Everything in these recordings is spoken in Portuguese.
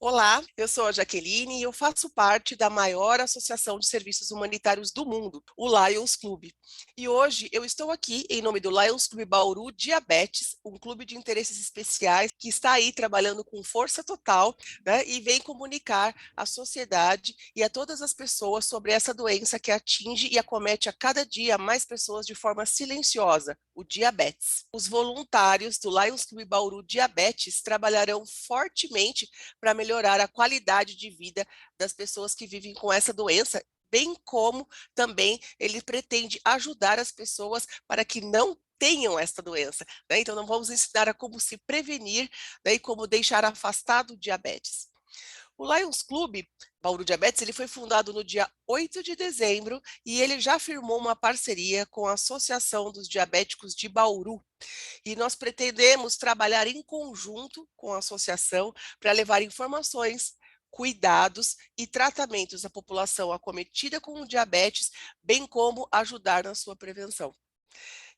Olá, eu sou a Jaqueline e eu faço parte da maior associação de serviços humanitários do mundo, o Lions Club. E hoje eu estou aqui em nome do Lions Club Bauru Diabetes, um clube de interesses especiais que está aí trabalhando com força total, né, e vem comunicar à sociedade e a todas as pessoas sobre essa doença que atinge e acomete a cada dia mais pessoas de forma silenciosa, o diabetes. Os voluntários do Lions Club Bauru Diabetes trabalharão fortemente para melhorar a qualidade de vida das pessoas que vivem com essa doença, bem como também ele pretende ajudar as pessoas para que não tenham esta doença, né? Então, nós vamos ensinar a como se prevenir, né, e como deixar afastado o diabetes. O Lions Club Bauru Diabetes, ele foi fundado no dia 8 de dezembro e ele já firmou uma parceria com a Associação dos Diabéticos de Bauru. E nós pretendemos trabalhar em conjunto com a associação para levar informações, cuidados e tratamentos à população acometida com o diabetes, bem como ajudar na sua prevenção.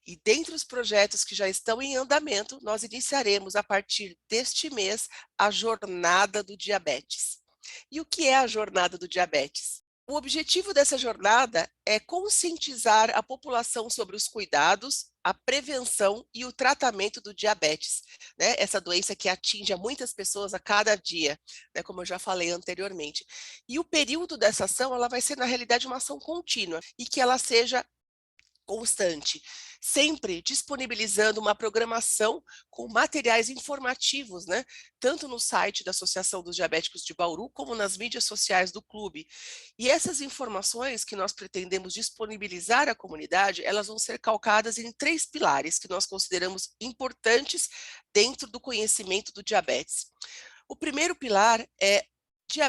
E dentre os projetos que já estão em andamento, nós iniciaremos a partir deste mês a Jornada do Diabetes. E o que é a Jornada do Diabetes? O objetivo dessa jornada é conscientizar a população sobre os cuidados, a prevenção e o tratamento do diabetes, né? Essa doença que atinge a muitas pessoas a cada dia, né? Como eu já falei anteriormente. E o período dessa ação, ela vai ser, na realidade, uma ação contínua e que ela seja constante, sempre disponibilizando uma programação com materiais informativos, né? Tanto no site da Associação dos Diabéticos de Bauru, como nas mídias sociais do clube. E essas informações que nós pretendemos disponibilizar à comunidade, elas vão ser calcadas em 3 pilares que nós consideramos importantes dentro do conhecimento do diabetes. O primeiro pilar é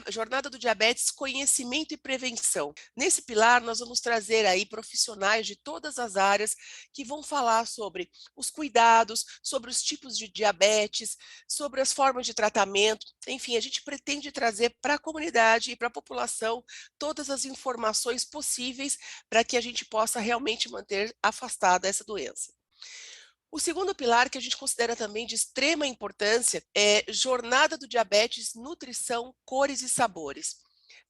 Jornada do Diabetes, Conhecimento e Prevenção. Nesse pilar, nós vamos trazer aí profissionais de todas as áreas que vão falar sobre os cuidados, sobre os tipos de diabetes, sobre as formas de tratamento. Enfim, a gente pretende trazer para a comunidade e para a população todas as informações possíveis para que a gente possa realmente manter afastada essa doença. O segundo pilar, que a gente considera também de extrema importância, é Jornada do Diabetes, Nutrição, Cores e Sabores.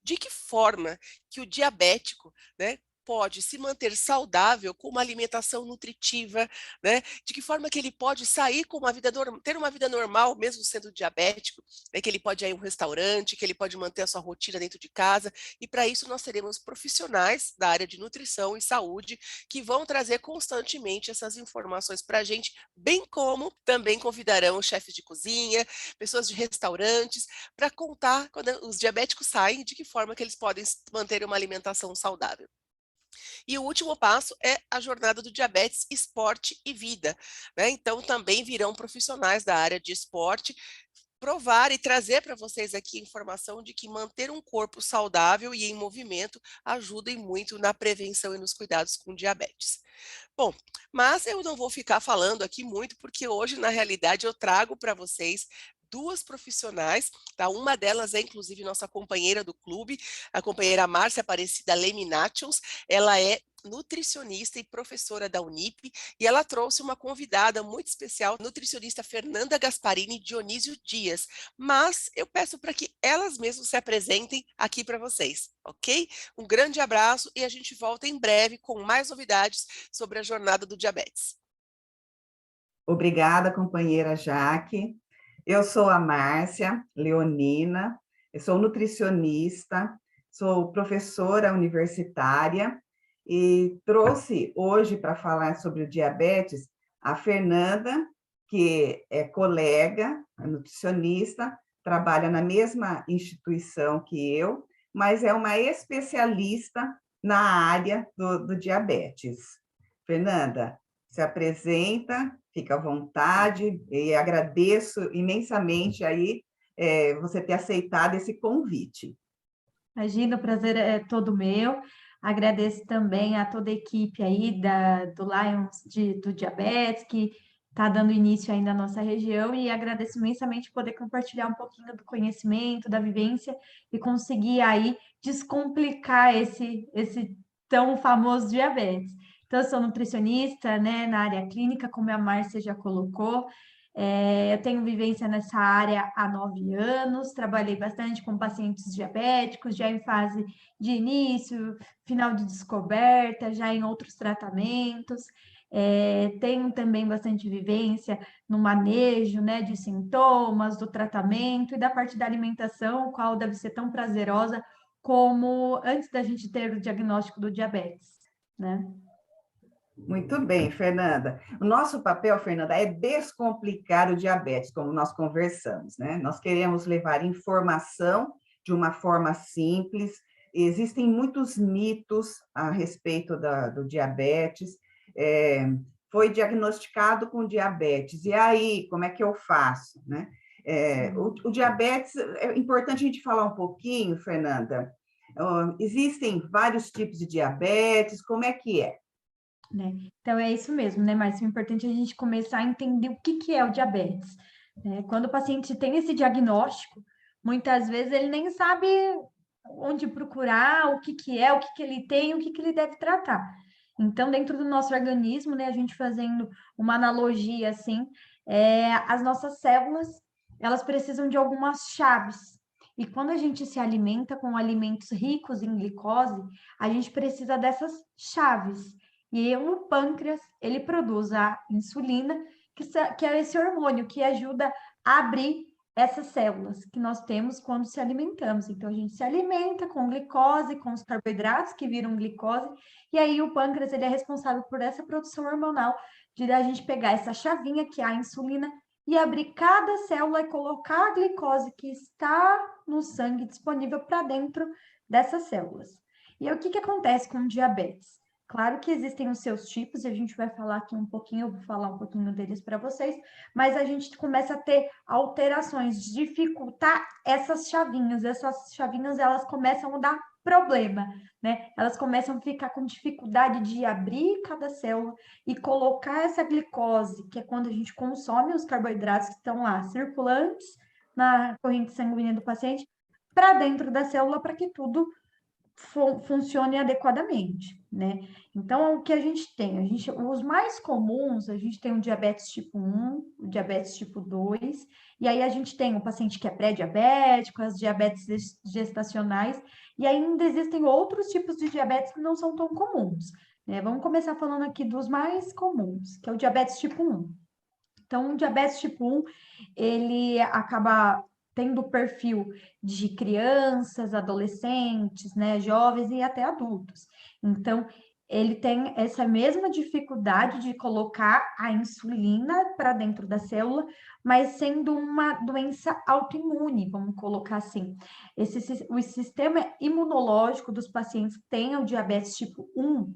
De que forma que o diabético, né, pode se manter saudável com uma alimentação nutritiva, né? De que forma que ele pode sair com uma vida ter uma vida normal, mesmo sendo diabético, né? Que ele pode ir a um restaurante, que ele pode manter a sua rotina dentro de casa, e para isso nós teremos profissionais da área de nutrição e saúde que vão trazer constantemente essas informações para a gente, bem como também convidarão chefes de cozinha, pessoas de restaurantes, para contar quando os diabéticos saem, de que forma que eles podem manter uma alimentação saudável. E o último passo é a jornada do diabetes, esporte e vida, né? Então também virão profissionais da área de esporte provar e trazer para vocês aqui informação de que manter um corpo saudável e em movimento ajuda muito na prevenção e nos cuidados com diabetes. Bom, mas eu não vou ficar falando aqui muito, porque hoje, na realidade, eu trago para vocês duas profissionais, tá? Uma delas é, inclusive, nossa companheira do clube, a companheira Márcia Aparecida Leminatius. Ela é nutricionista e professora da Unip, e ela trouxe uma convidada muito especial, nutricionista Fernanda Gasparini Dionísio Dias. Mas eu peço para que elas mesmas se apresentem aqui para vocês, ok? Um grande abraço e a gente volta em breve com mais novidades sobre a jornada do diabetes. Obrigada, companheira Jaque. Eu sou a Márcia Leonina, eu sou nutricionista, sou professora universitária e trouxe hoje para falar sobre o diabetes a Fernanda, que é colega, é nutricionista, trabalha na mesma instituição que eu, mas é uma especialista na área do diabetes. Fernanda, se apresenta, fica à vontade, e agradeço imensamente aí você ter aceitado esse convite. Imagina, o prazer é todo meu. Agradeço também a toda a equipe aí do Lions do Diabetes, que está dando início aí na nossa região, e agradeço imensamente poder compartilhar um pouquinho do conhecimento, da vivência, e conseguir aí descomplicar esse tão famoso diabetes. Então, eu sou nutricionista, né, na área clínica, como a Márcia já colocou. Eu tenho vivência nessa área há 9 anos, trabalhei bastante com pacientes diabéticos, já em fase de início, final de descoberta, já em outros tratamentos. Tenho também bastante vivência no manejo, né, de sintomas, do tratamento e da parte da alimentação, qual deve ser tão prazerosa como antes da gente ter o diagnóstico do diabetes, né? Muito bem, Fernanda. O nosso papel, Fernanda, é descomplicar o diabetes, como nós conversamos, né? Nós queremos levar informação de uma forma simples. Existem muitos mitos a respeito do diabetes. Foi diagnosticado com diabetes, e aí, como é que eu faço, né? O diabetes, é importante a gente falar um pouquinho, Fernanda. Existem vários tipos de diabetes, como é que é? Né? Então, é isso mesmo, né, Márcio? O importante é a gente começar a entender o que é o diabetes, né? Quando o paciente tem esse diagnóstico, muitas vezes ele nem sabe onde procurar, o que é, o que ele tem, o que ele deve tratar. Então, dentro do nosso organismo, né, a gente fazendo uma analogia, assim, as nossas células, elas precisam de algumas chaves. E quando a gente se alimenta com alimentos ricos em glicose, a gente precisa dessas chaves. E o pâncreas, ele produz a insulina, que é esse hormônio que ajuda a abrir essas células que nós temos quando se alimentamos. Então, a gente se alimenta com glicose, com os carboidratos que viram glicose, e aí o pâncreas, ele é responsável por essa produção hormonal, de a gente pegar essa chavinha, que é a insulina, e abrir cada célula e colocar a glicose que está no sangue disponível para dentro dessas células. E aí, o que acontece com o diabetes? Claro que existem os seus tipos, e a gente vai falar aqui um pouquinho, eu vou falar um pouquinho deles para vocês, mas a gente começa a ter alterações, dificultar essas chavinhas elas começam a dar problema, né? Elas começam a ficar com dificuldade de abrir cada célula e colocar essa glicose, que é quando a gente consome os carboidratos que estão lá circulantes na corrente sanguínea do paciente, para dentro da célula para que tudo funcione adequadamente, né? Então, o que a gente tem? Os mais comuns, a gente tem o diabetes tipo 1, o diabetes tipo 2, e aí a gente tem o paciente que é pré-diabético, as diabetes gestacionais, e ainda existem outros tipos de diabetes que não são tão comuns, né? Vamos começar falando aqui dos mais comuns, que é o diabetes tipo 1. Então, o diabetes tipo 1, ele acaba tendo perfil de crianças, adolescentes, né, jovens e até adultos. Então, ele tem essa mesma dificuldade de colocar a insulina para dentro da célula, mas sendo uma doença autoimune, vamos colocar assim. O sistema imunológico dos pacientes que têm o diabetes tipo 1,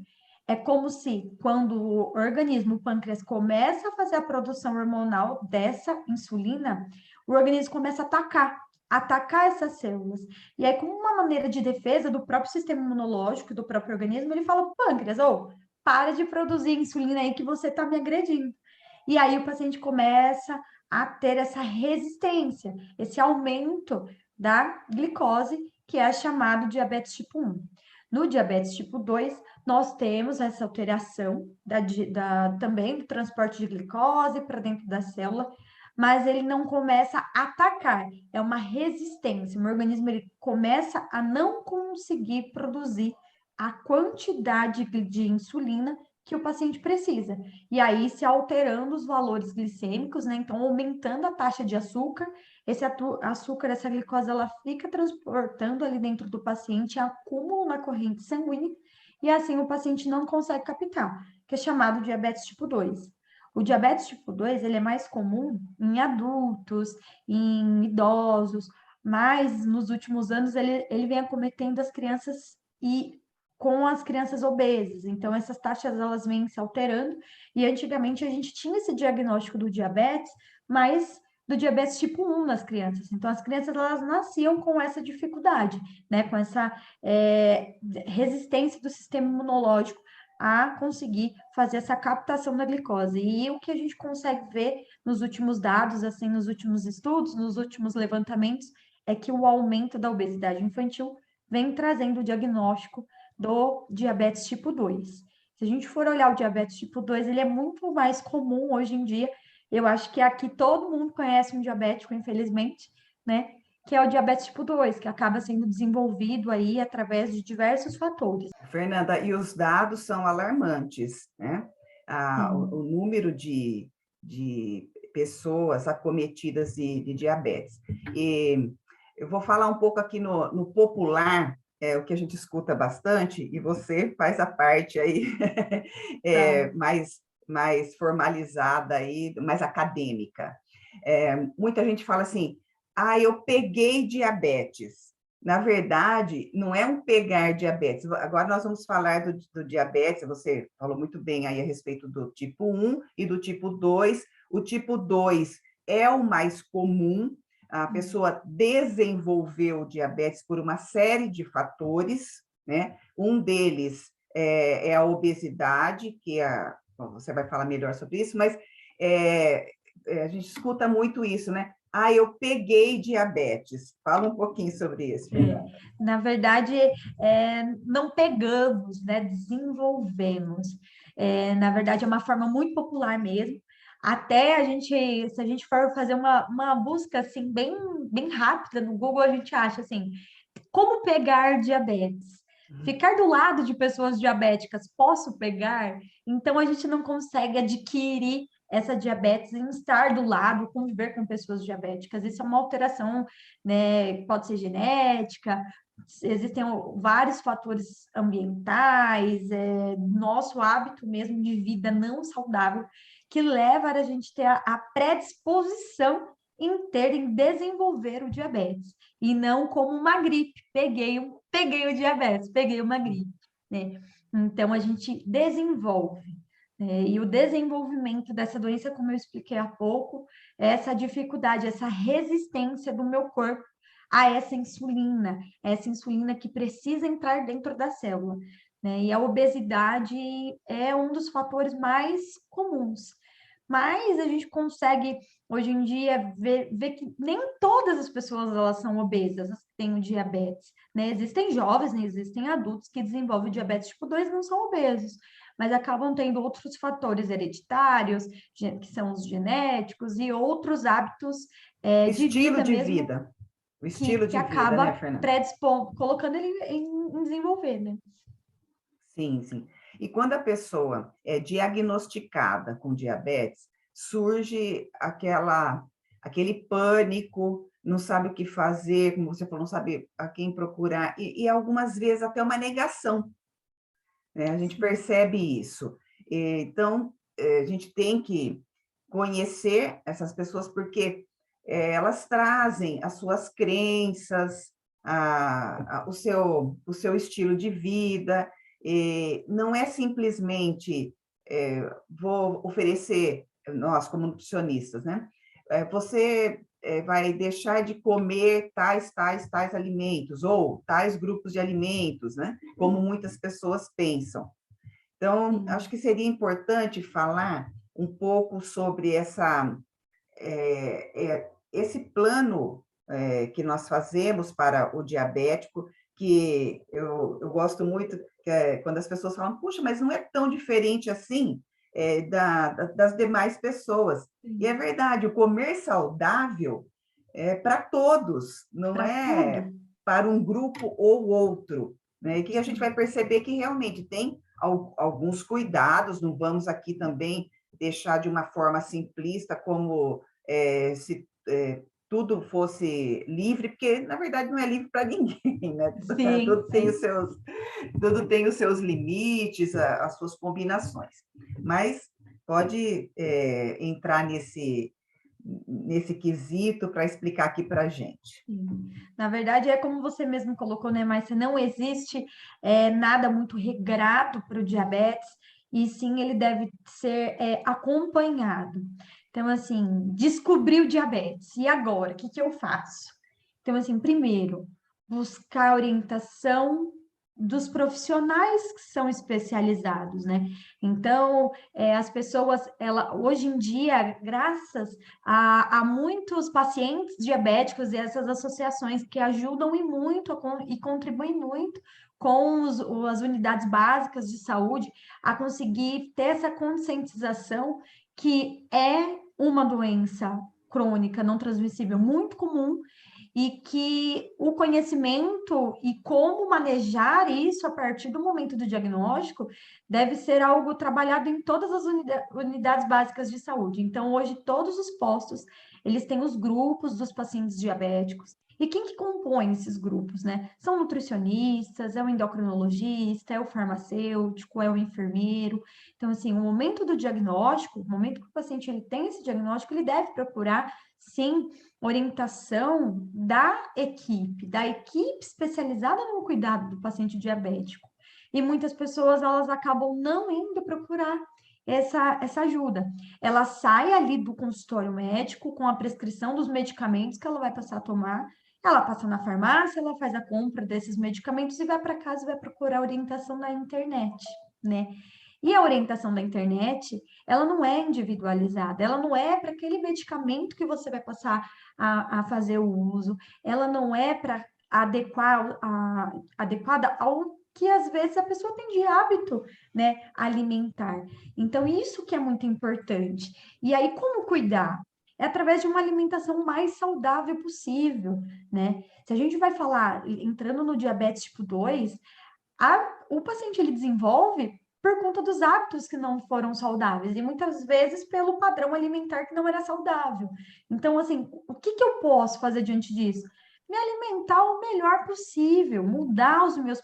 é como se, quando o organismo, o pâncreas, começa a fazer a produção hormonal dessa insulina, o organismo começa a atacar essas células. E aí, como uma maneira de defesa do próprio sistema imunológico, do próprio organismo, ele fala para o pâncreas, para de produzir insulina aí que você está me agredindo. E aí o paciente começa a ter essa resistência, esse aumento da glicose, que é chamado diabetes tipo 1. No diabetes tipo 2, nós temos essa alteração também do transporte de glicose para dentro da célula, mas ele não começa a atacar, é uma resistência. O organismo ele começa a não conseguir produzir a quantidade de insulina que o paciente precisa. E aí se alterando os valores glicêmicos, né? Então aumentando a taxa de açúcar, esse açúcar, essa glicose, ela fica transportando ali dentro do paciente, acúmulo na corrente sanguínea, e assim o paciente não consegue captar, que é chamado diabetes tipo 2. O diabetes tipo 2, ele é mais comum em adultos, em idosos, mas nos últimos anos ele vem acometendo as crianças e com as crianças obesas. Então, essas taxas, elas vêm se alterando, e antigamente a gente tinha esse diagnóstico do diabetes, mas do diabetes tipo 1 nas crianças. Então, as crianças, elas nasciam com essa dificuldade, né? Com essa resistência do sistema imunológico a conseguir fazer essa captação da glicose. E o que a gente consegue ver nos últimos dados, assim, nos últimos estudos, nos últimos levantamentos, é que o aumento da obesidade infantil vem trazendo o diagnóstico do diabetes tipo 2. Se a gente for olhar o diabetes tipo 2, ele é muito mais comum hoje em dia, Eu acho que aqui todo mundo conhece um diabético, infelizmente, né? Que é o diabetes tipo 2, que acaba sendo desenvolvido aí através de diversos fatores. Fernanda, e os dados são alarmantes, né? O Sim. número de pessoas acometidas de diabetes. E eu vou falar um pouco aqui no popular, o que a gente escuta bastante, e você faz a parte aí Tá. mais formalizada aí, mais acadêmica. Muita gente fala assim, eu peguei diabetes. Na verdade, não é um pegar diabetes. Agora nós vamos falar do diabetes, você falou muito bem aí a respeito do tipo 1 e do tipo 2. O tipo 2 é o mais comum, a pessoa desenvolveu o diabetes por uma série de fatores, né? Um deles é a obesidade, bom, você vai falar melhor sobre isso, mas a gente escuta muito isso, né? Eu peguei diabetes. Fala um pouquinho sobre isso, Fernanda. Na verdade, não pegamos, né? Desenvolvemos. Na verdade, é uma forma muito popular mesmo. Até se a gente for fazer uma busca assim bem rápida no Google, a gente acha assim, como pegar diabetes? Ficar do lado de pessoas diabéticas, posso pegar? Então, a gente não consegue adquirir essa diabetes em estar do lado, conviver com pessoas diabéticas. Isso é uma alteração, né? Pode ser genética, existem vários fatores ambientais, nosso hábito mesmo de vida não saudável, que leva a gente ter a predisposição em desenvolver o diabetes, e não como uma gripe, peguei o diabetes, peguei uma gripe, né? Então, a gente desenvolve, né? E o desenvolvimento dessa doença, como eu expliquei há pouco, é essa dificuldade, essa resistência do meu corpo a essa insulina que precisa entrar dentro da célula, né? E a obesidade é um dos fatores mais comuns. Mas a gente consegue, hoje em dia, ver que nem todas as pessoas elas são obesas, as que têm o diabetes, né? Existem jovens, né? Existem adultos que desenvolvem diabetes tipo 2 e não são obesos, mas acabam tendo outros fatores hereditários, que são os genéticos, e outros hábitos de Estilo vida de mesmo, vida. O estilo que de vida, né, acaba Fernanda? predispondo, colocando ele em desenvolver, né? Sim, sim. E quando a pessoa é diagnosticada com diabetes, surge aquele pânico, não sabe o que fazer, como você falou, não sabe a quem procurar, e algumas vezes até uma negação, né? A gente Sim. percebe isso. Então, a gente tem que conhecer essas pessoas, porque elas trazem as suas crenças, o seu estilo de vida, não é simplesmente vou oferecer, nós como nutricionistas, né? Você vai deixar de comer tais alimentos, ou tais grupos de alimentos, né? Como muitas pessoas pensam. Então, acho Sim. que seria importante falar um pouco sobre esse plano que nós fazemos para o diabético, que eu gosto muito, quando as pessoas falam, puxa, mas não é tão diferente assim das demais pessoas. E é Sim. verdade, o comer saudável é para todos, não Para tudo. é para um grupo ou outro. Né? E que a gente vai Sim. perceber que realmente tem alguns cuidados, não vamos aqui também deixar de uma forma simplista, como se tudo fosse livre, porque na verdade não é livre para ninguém, né? Sim, sim. Tudo tem os seus limites, as suas combinações. Mas pode entrar nesse quesito para explicar aqui para a gente. Sim. Na verdade, é como você mesmo colocou, né, Márcia? Não existe nada muito regrado para o diabetes, e sim ele deve ser acompanhado. Então, assim, descobri o diabetes, e agora? O que que eu faço? Então, assim, primeiro, buscar orientação dos profissionais que são especializados, né? Então, as pessoas, hoje em dia, graças há muitos pacientes diabéticos e essas associações que ajudam e muito e contribuem muito com as unidades básicas de saúde a conseguir ter essa conscientização que é uma doença crônica não transmissível muito comum, e que o conhecimento e como manejar isso a partir do momento do diagnóstico deve ser algo trabalhado em todas as unidades básicas de saúde. Então, hoje, todos os postos, eles têm os grupos dos pacientes diabéticos. E quem que compõe esses grupos, né? São nutricionistas, é o endocrinologista, é o farmacêutico, é o enfermeiro. Então, assim, o momento do diagnóstico, o momento que o paciente ele tem esse diagnóstico, ele deve procurar, sim, orientação da equipe especializada no cuidado do paciente diabético. E muitas pessoas, elas acabam não indo procurar essa ajuda. Ela sai ali do consultório médico com a prescrição dos medicamentos que ela vai passar a tomar, ela passa na farmácia, ela faz a compra desses medicamentos e vai para casa e vai procurar orientação na internet, né? E a orientação da internet, ela não é individualizada, ela não é para aquele medicamento que você vai passar a fazer o uso, ela não é para adequada ao que às vezes a pessoa tem de hábito, né, alimentar. Então, isso que é muito importante. E aí, como cuidar? É através de uma alimentação mais saudável possível, né? Se a gente vai falar, entrando no diabetes tipo 2, o paciente ele desenvolve por conta dos hábitos que não foram saudáveis e muitas vezes pelo padrão alimentar que não era saudável. Então, assim, o que eu posso fazer diante disso? Me alimentar o melhor possível, mudar os meus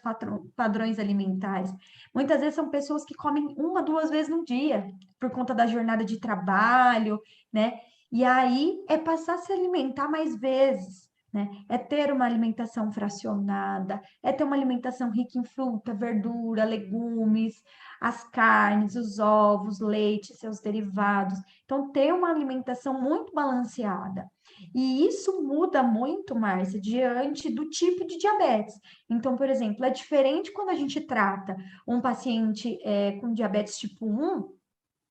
padrões alimentares. Muitas vezes são pessoas que comem 1, 2 vezes no dia, por conta da jornada de trabalho, né? E aí é passar a se alimentar mais vezes, né? É ter uma alimentação fracionada, é ter uma alimentação rica em fruta, verdura, legumes, as carnes, os ovos, leite, seus derivados. Então, ter uma alimentação muito balanceada. E isso muda muito, Márcia, diante do tipo de diabetes. Então, por exemplo, é diferente quando a gente trata um paciente com diabetes tipo 1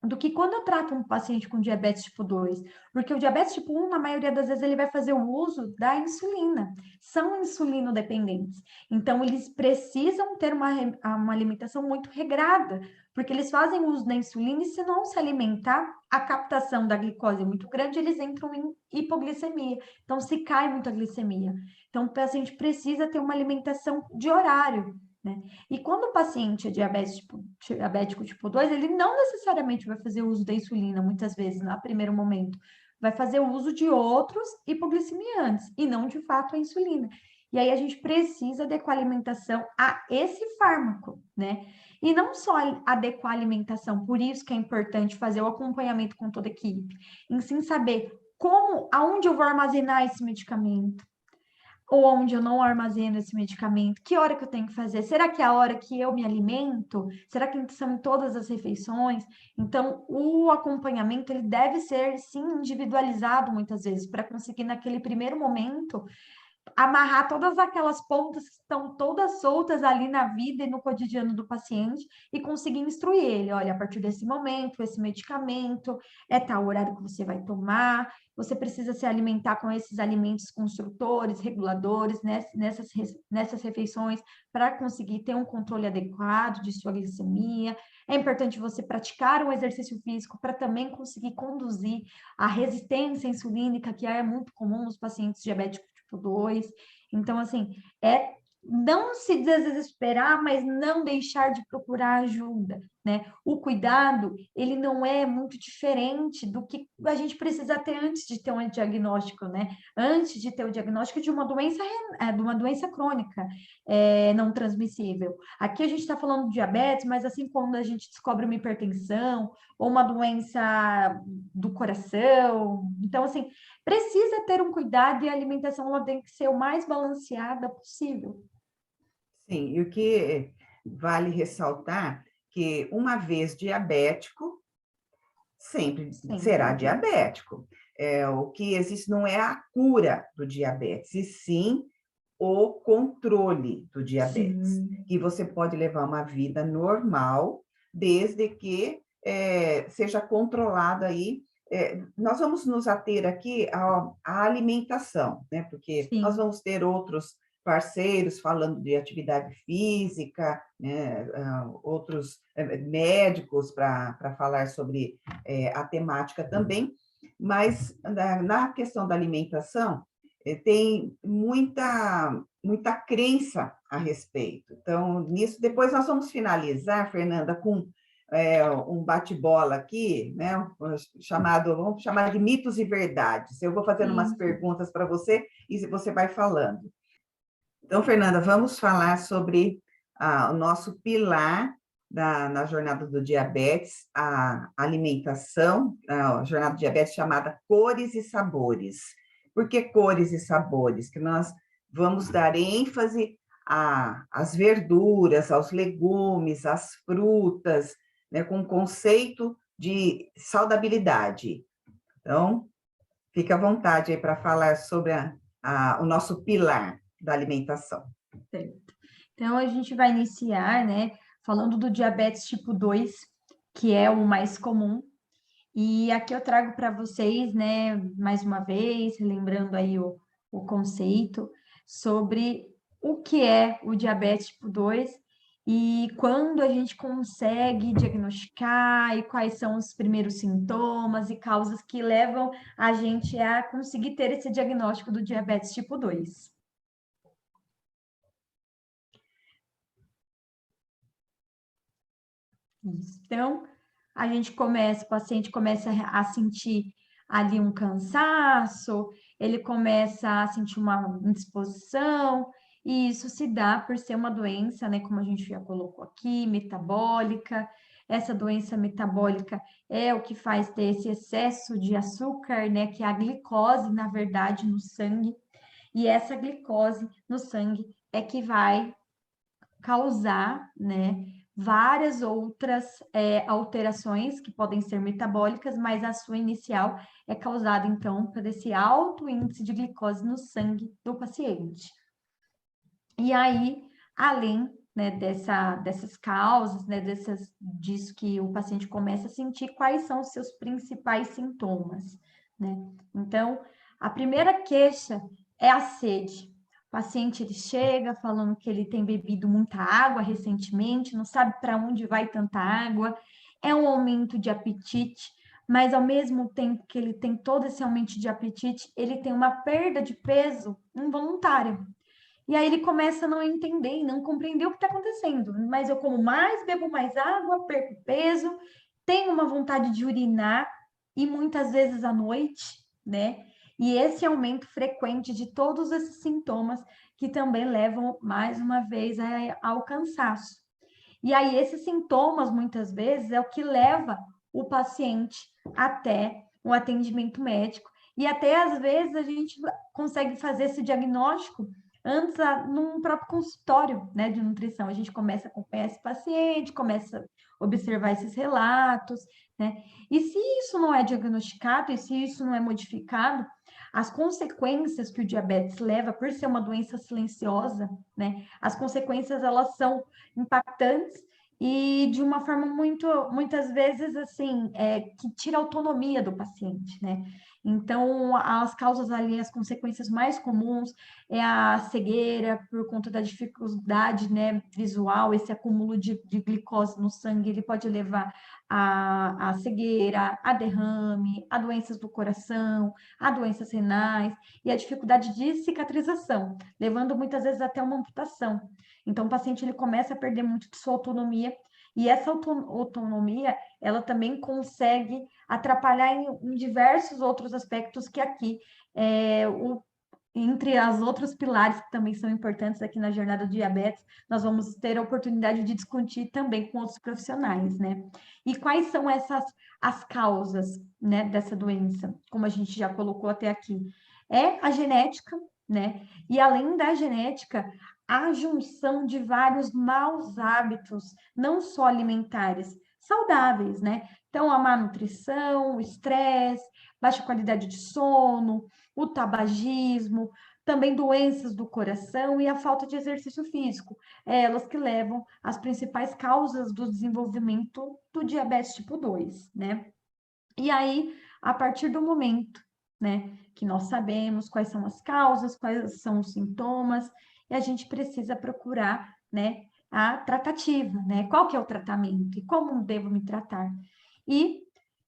do que quando eu trato um paciente com diabetes tipo 2, porque o diabetes tipo 1, na maioria das vezes, ele vai fazer o uso da insulina, são insulinodependentes, então eles precisam ter uma alimentação muito regrada, porque eles fazem uso da insulina e se não se alimentar, a captação da glicose é muito grande, eles entram em hipoglicemia, então se cai muito a glicemia, então o paciente precisa ter uma alimentação de horário, né? E quando o paciente é diabético tipo 2, ele não necessariamente vai fazer uso da insulina, muitas vezes, no primeiro momento. Vai fazer o uso de outros hipoglicemiantes, e não, de fato, a insulina. E aí a gente precisa adequar a alimentação a esse fármaco, né? E não só adequar a alimentação, por isso que é importante fazer o acompanhamento com toda a equipe, em sim saber aonde eu vou armazenar esse medicamento, ou onde eu não armazeno esse medicamento, que hora que eu tenho que fazer? Será que é a hora que eu me alimento? Será que são em todas as refeições? Então, o acompanhamento, ele deve ser, sim, individualizado muitas vezes, para conseguir, naquele primeiro momento, amarrar todas aquelas pontas que estão todas soltas ali na vida e no cotidiano do paciente e conseguir instruir ele, olha, a partir desse momento, esse medicamento, é tal horário que você vai tomar, você precisa se alimentar com esses alimentos construtores, reguladores, nessas refeições, para conseguir ter um controle adequado de sua glicemia. É importante você praticar um exercício físico para também conseguir conduzir a resistência insulínica, que é muito comum nos pacientes diabéticos tipo 2. Então, assim, não se desesperar, mas não deixar de procurar ajuda, né? O cuidado, ele não é muito diferente do que a gente precisa ter antes de ter um diagnóstico, né? Antes de ter o diagnóstico de uma doença crônica, não transmissível. Aqui a gente está falando de diabetes, mas assim quando a gente descobre uma hipertensão ou uma doença do coração, então, assim, precisa ter um cuidado e a alimentação ela tem que ser o mais balanceada possível. Sim, e o que vale ressaltar que uma vez diabético, sempre será diabético. O que existe não é a cura do diabetes, e sim o controle do diabetes, Sim. que você pode levar uma vida normal, desde que seja controlado aí. Nós vamos nos ater aqui à alimentação, né? Porque Sim. nós vamos ter outros parceiros falando de atividade física, né? Outros médicos para falar sobre a temática também, Mas na questão da alimentação, tem muita crença a respeito. Então, nisso, depois nós vamos finalizar, Fernanda, com um bate-bola aqui, né, vamos chamar de mitos e verdades. Eu vou fazendo umas perguntas para você e você vai falando. Então, Fernanda, vamos falar sobre o nosso pilar na jornada do diabetes, a alimentação, a jornada do diabetes chamada Cores e Sabores. Por que cores e sabores? Que nós vamos dar ênfase às verduras, aos legumes, às frutas, né, com o conceito de saudabilidade. Então, fique à vontade aí para falar sobre o nosso pilar da alimentação. Certo. Então, a gente vai iniciar, né, falando do diabetes tipo 2, que é o mais comum. E aqui eu trago para vocês, né, mais uma vez, lembrando aí o conceito sobre o que é o diabetes tipo 2 e quando a gente consegue diagnosticar e quais são os primeiros sintomas e causas que levam a gente a conseguir ter esse diagnóstico do diabetes tipo 2. Então, o paciente começa a sentir ali um cansaço, ele começa a sentir uma indisposição, e isso se dá por ser uma doença, né, como a gente já colocou aqui, metabólica. Essa doença metabólica é o que faz ter esse excesso de açúcar, né, que é a glicose, na verdade, no sangue. E essa glicose no sangue é que vai causar, né, várias outras alterações que podem ser metabólicas, mas a sua inicial é causada, então, por esse alto índice de glicose no sangue do paciente. E aí, além, né, dessas causas, né, disso que o paciente começa a sentir, quais são os seus principais sintomas, né? Então, a primeira queixa é a sede. O paciente ele chega falando que ele tem bebido muita água recentemente, não sabe para onde vai tanta água, é um aumento de apetite, mas ao mesmo tempo que ele tem todo esse aumento de apetite, ele tem uma perda de peso involuntária. E aí ele começa a não entender e não compreender o que está acontecendo. Mas eu como mais, bebo mais água, perco peso, tenho uma vontade de urinar, e muitas vezes à noite, né? E esse aumento frequente de todos esses sintomas que também levam, mais uma vez, ao cansaço. E aí esses sintomas, muitas vezes, é o que leva o paciente até o atendimento médico. E até, às vezes, a gente consegue fazer esse diagnóstico antes num próprio consultório, né, de nutrição. A gente começa a acompanhar esse paciente, começa a observar esses relatos, né? E se isso não é diagnosticado e se isso não é modificado, as consequências que o diabetes leva, por ser uma doença silenciosa, né? As consequências, elas são impactantes e de uma forma muitas vezes, assim, que tira a autonomia do paciente, né? Então, as causas ali, as consequências mais comuns é a cegueira, por conta da dificuldade, né, visual, esse acúmulo de glicose no sangue, ele pode levar a cegueira, a derrame, a doenças do coração, a doenças renais e a dificuldade de cicatrização, levando muitas vezes até uma amputação. Então, o paciente ele começa a perder muito de sua autonomia, e essa autonomia, ela também consegue atrapalhar em diversos outros aspectos que aqui, entre os outros pilares que também são importantes aqui na jornada do diabetes, nós vamos ter a oportunidade de discutir também com outros profissionais, né? E quais são as causas, né, dessa doença, como a gente já colocou até aqui? É a genética, né? E além da genética, a junção de vários maus hábitos, não só alimentares, saudáveis, né? Então, a má nutrição, o estresse, baixa qualidade de sono, o tabagismo, também doenças do coração e a falta de exercício físico. Elas que levam às principais causas do desenvolvimento do diabetes tipo 2, né? E aí, a partir do momento, né, que nós sabemos quais são as causas, quais são os sintomas, e a gente precisa procurar, né, a tratativa, né? Qual que é o tratamento e como devo me tratar? E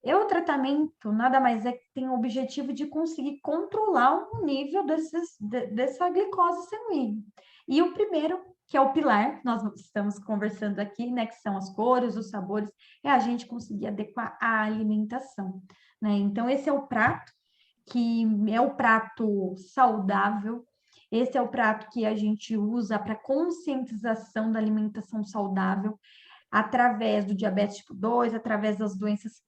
E o tratamento nada mais é que tem o objetivo de conseguir controlar o nível dessa glicose sanguínea. E o primeiro, que é o pilar, nós estamos conversando aqui, né, que são as cores, os sabores, é a gente conseguir adequar a alimentação, né? Então, esse é o prato, que é o prato saudável. Esse é o prato que a gente usa para conscientização da alimentação saudável, através do diabetes tipo 2, através das doenças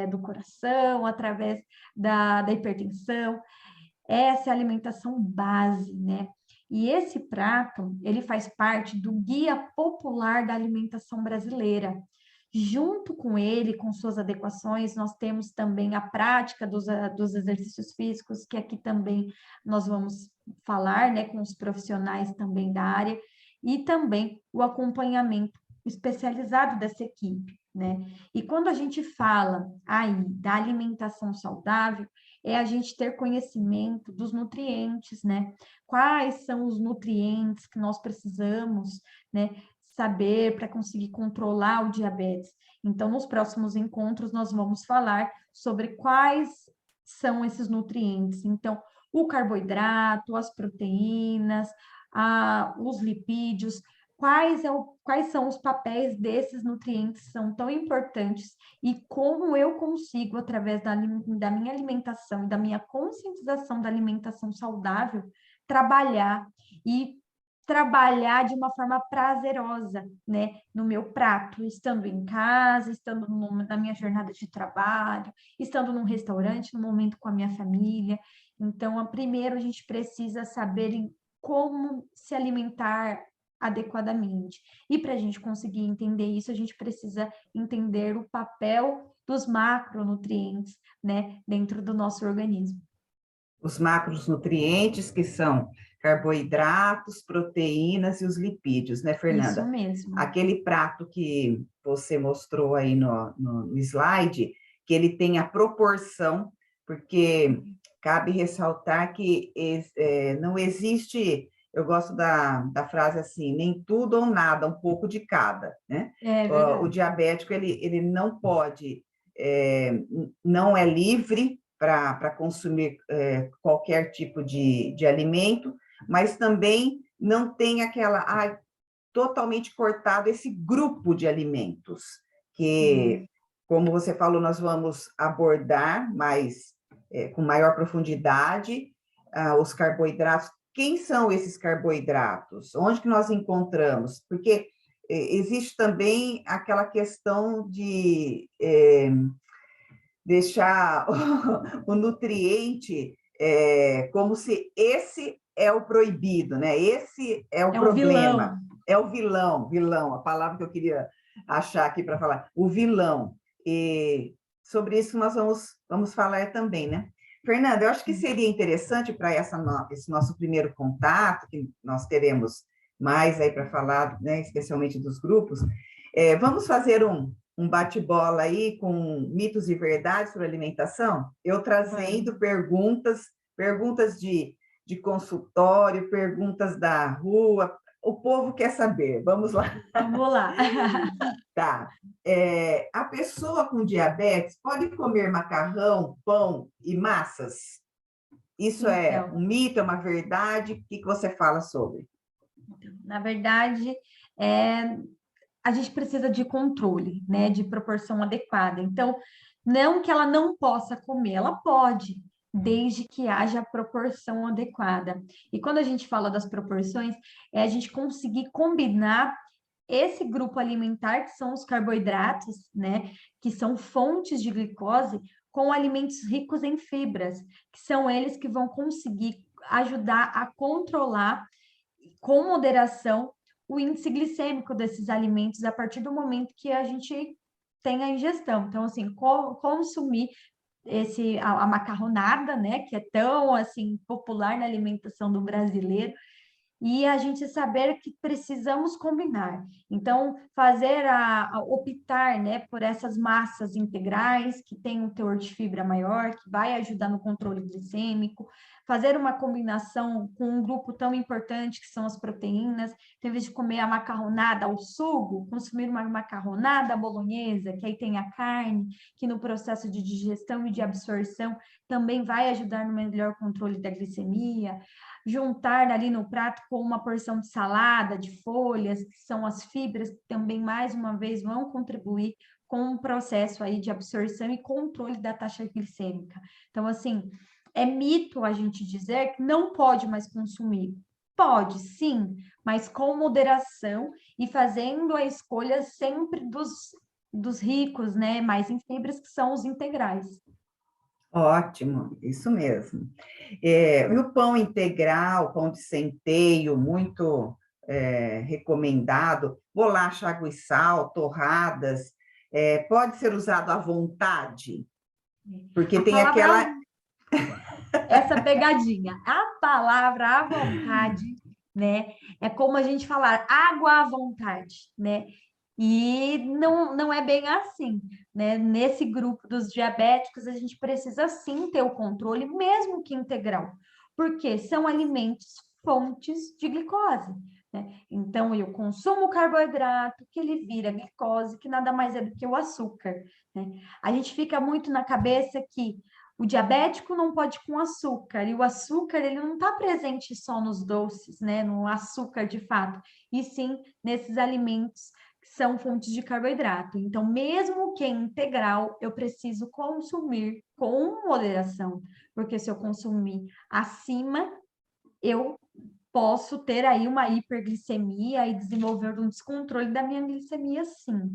do coração, através da hipertensão. Essa é a alimentação base, né? E esse prato, ele faz parte do Guia Popular da Alimentação Brasileira. Junto com ele, com suas adequações, nós temos também a prática dos exercícios físicos, que aqui também nós vamos falar, né, com os profissionais também da área, e também o acompanhamento especializado dessa equipe, né? E quando a gente fala aí da alimentação saudável, é a gente ter conhecimento dos nutrientes, né? Quais são os nutrientes que nós precisamos, né, saber para conseguir controlar o diabetes. Então, nos próximos encontros, nós vamos falar sobre quais são esses nutrientes. Então, o carboidrato, as proteínas, os lipídios, quais são os papéis desses nutrientes que são tão importantes e como eu consigo, através da minha alimentação e da minha conscientização da alimentação saudável, trabalhar e trabalhar de uma forma prazerosa, né, no meu prato, estando em casa, estando na minha jornada de trabalho, estando num restaurante, no momento com a minha família. Então, primeiro a gente precisa saber como se alimentar adequadamente. E para a gente conseguir entender isso, a gente precisa entender o papel dos macronutrientes, né, dentro do nosso organismo. Os macronutrientes, que são carboidratos, proteínas e os lipídios, né, Fernanda? Isso mesmo. Aquele prato que você mostrou aí no slide, que ele tem a proporção, porque cabe ressaltar que não existe, eu gosto da frase assim, nem tudo ou nada, um pouco de cada, né? É verdade. O diabético, ele não pode, não é livre para consumir qualquer tipo de alimento, mas também não tem aquela, totalmente cortado esse grupo de alimentos, que, como você falou, nós vamos abordar mais, com maior profundidade, os carboidratos. Quem são esses carboidratos? Onde que nós encontramos? Porque existe também aquela questão de deixar o nutriente como se esse é o proibido, né? Esse é o problema. É o vilão, a palavra que eu queria achar aqui para falar, o vilão. E sobre isso nós vamos falar também, né? Fernanda, eu acho que seria interessante para esse nosso primeiro contato, que nós teremos mais aí para falar, né, especialmente dos grupos, vamos fazer um bate-bola aí com mitos e verdades sobre alimentação, eu trazendo perguntas de consultório, perguntas da rua, o povo quer saber, vamos lá. Vamos lá. Tá. A pessoa com diabetes pode comer macarrão, pão e massas? Isso é um mito, é uma verdade? O que você fala sobre? Na verdade, a gente precisa de controle, né, de proporção adequada. Então, não que ela não possa comer, ela pode, desde que haja proporção adequada. E quando a gente fala das proporções, é a gente conseguir combinar esse grupo alimentar, que são os carboidratos, né, que são fontes de glicose, com alimentos ricos em fibras, que são eles que vão conseguir ajudar a controlar com moderação o índice glicêmico desses alimentos a partir do momento que a gente tem a ingestão. Então, assim, consumir a macarronada, né, que é tão, assim, popular na alimentação do brasileiro, e a gente saber que precisamos combinar. Então, optar, né, por essas massas integrais, que têm um teor de fibra maior, que vai ajudar no controle glicêmico, fazer uma combinação com um grupo tão importante que são as proteínas, então, em vez de comer a macarronada ao sugo, consumir uma macarronada bolonhesa, que aí tem a carne, que no processo de digestão e de absorção também vai ajudar no melhor controle da glicemia, juntar ali no prato com uma porção de salada, de folhas, que são as fibras que também, mais uma vez, vão contribuir com um processo aí de absorção e controle da taxa glicêmica. Então, assim, é mito a gente dizer que não pode mais consumir. Pode, sim, mas com moderação e fazendo a escolha sempre dos ricos, né, mais em fibras, que são os integrais. Ótimo, isso mesmo. E o pão integral, pão de centeio, muito recomendado, bolacha, água e sal, torradas, pode ser usado à vontade? Porque tem aquela... Essa pegadinha, a palavra à vontade, né? É como a gente falar água à vontade, né? E não é bem assim, né? Nesse grupo dos diabéticos, a gente precisa sim ter o controle, mesmo que integral, porque são alimentos fontes de glicose, né? Então, eu consumo carboidrato, que ele vira glicose, que nada mais é do que o açúcar, né? A gente fica muito na cabeça que o diabético não pode com açúcar, e o açúcar ele não está presente só nos doces, né? No açúcar de fato, e sim nesses alimentos que são fontes de carboidrato. Então, mesmo que integral, eu preciso consumir com moderação, porque se eu consumir acima, eu posso ter aí uma hiperglicemia e desenvolver um descontrole da minha glicemia, sim.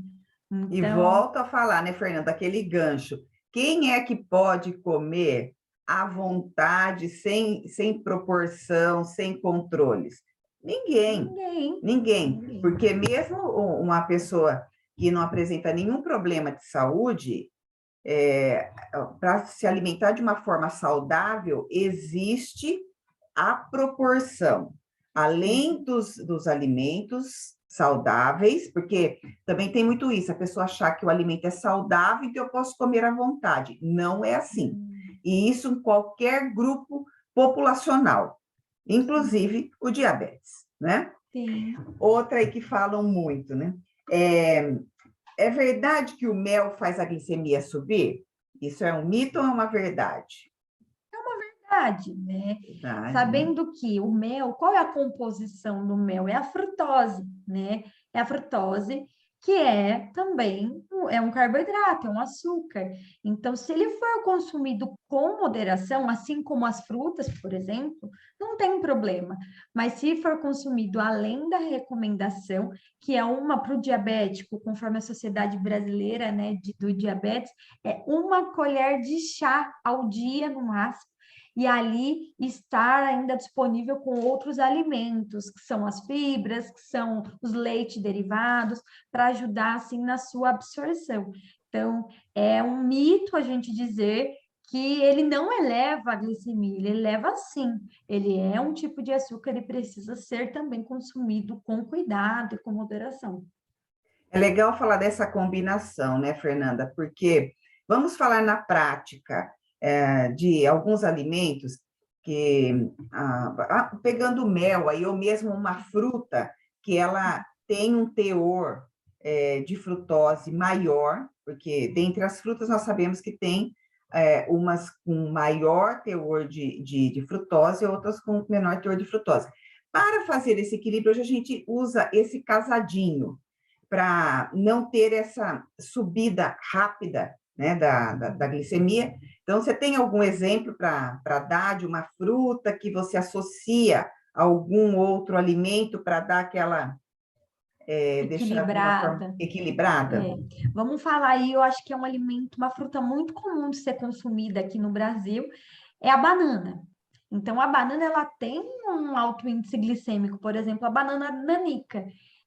E Então, volto a falar, né, Fernanda, aquele gancho. Quem é que pode comer à vontade, sem proporção, sem controles? Ninguém, ninguém. Porque mesmo uma pessoa que não apresenta nenhum problema de saúde, para se alimentar de uma forma saudável, existe a proporção. Além dos alimentos saudáveis, porque também tem muito isso, a pessoa achar que o alimento é saudável, então eu posso comer à vontade. Não é assim. E isso em qualquer grupo populacional, inclusive o diabetes, né? sim. Outra aí que falam muito, né? É verdade que o mel faz a glicemia subir? Isso é um mito ou é uma verdade? Verdade, né? Verdade, Sabendo que o mel, qual é a composição do mel? É a frutose, né? É a frutose que é também um carboidrato, é um açúcar. Então, se ele for consumido com moderação, assim como as frutas, por exemplo, não tem problema. Mas se for consumido além da recomendação, que é uma para o diabético, conforme a Sociedade Brasileira, né, do diabetes, é uma colher de chá ao dia no máximo, e ali estar ainda disponível com outros alimentos, que são as fibras, que são os leites derivados, para ajudar, assim, na sua absorção. Então, é um mito a gente dizer que ele não eleva a glicemia, ele eleva sim, ele é um tipo de açúcar e precisa ser também consumido com cuidado e com moderação. É legal falar dessa combinação, né, Fernanda? Porque vamos falar na prática de alguns alimentos que, pegando mel aí, ou mesmo uma fruta que ela tem um teor de frutose maior, porque dentre as frutas nós sabemos que tem umas com maior teor de frutose e outras com menor teor de frutose. Para fazer esse equilíbrio, hoje a gente usa esse casadinho, para não ter essa subida rápida, né, da glicemia. Então, você tem algum exemplo para dar de uma fruta que você associa a algum outro alimento para dar aquela... deixar de uma forma equilibrada? Vamos falar aí, eu acho que é um alimento, uma fruta muito comum de ser consumida aqui no Brasil, é a banana. Então, a banana, ela tem um alto índice glicêmico, por exemplo, a banana nanica,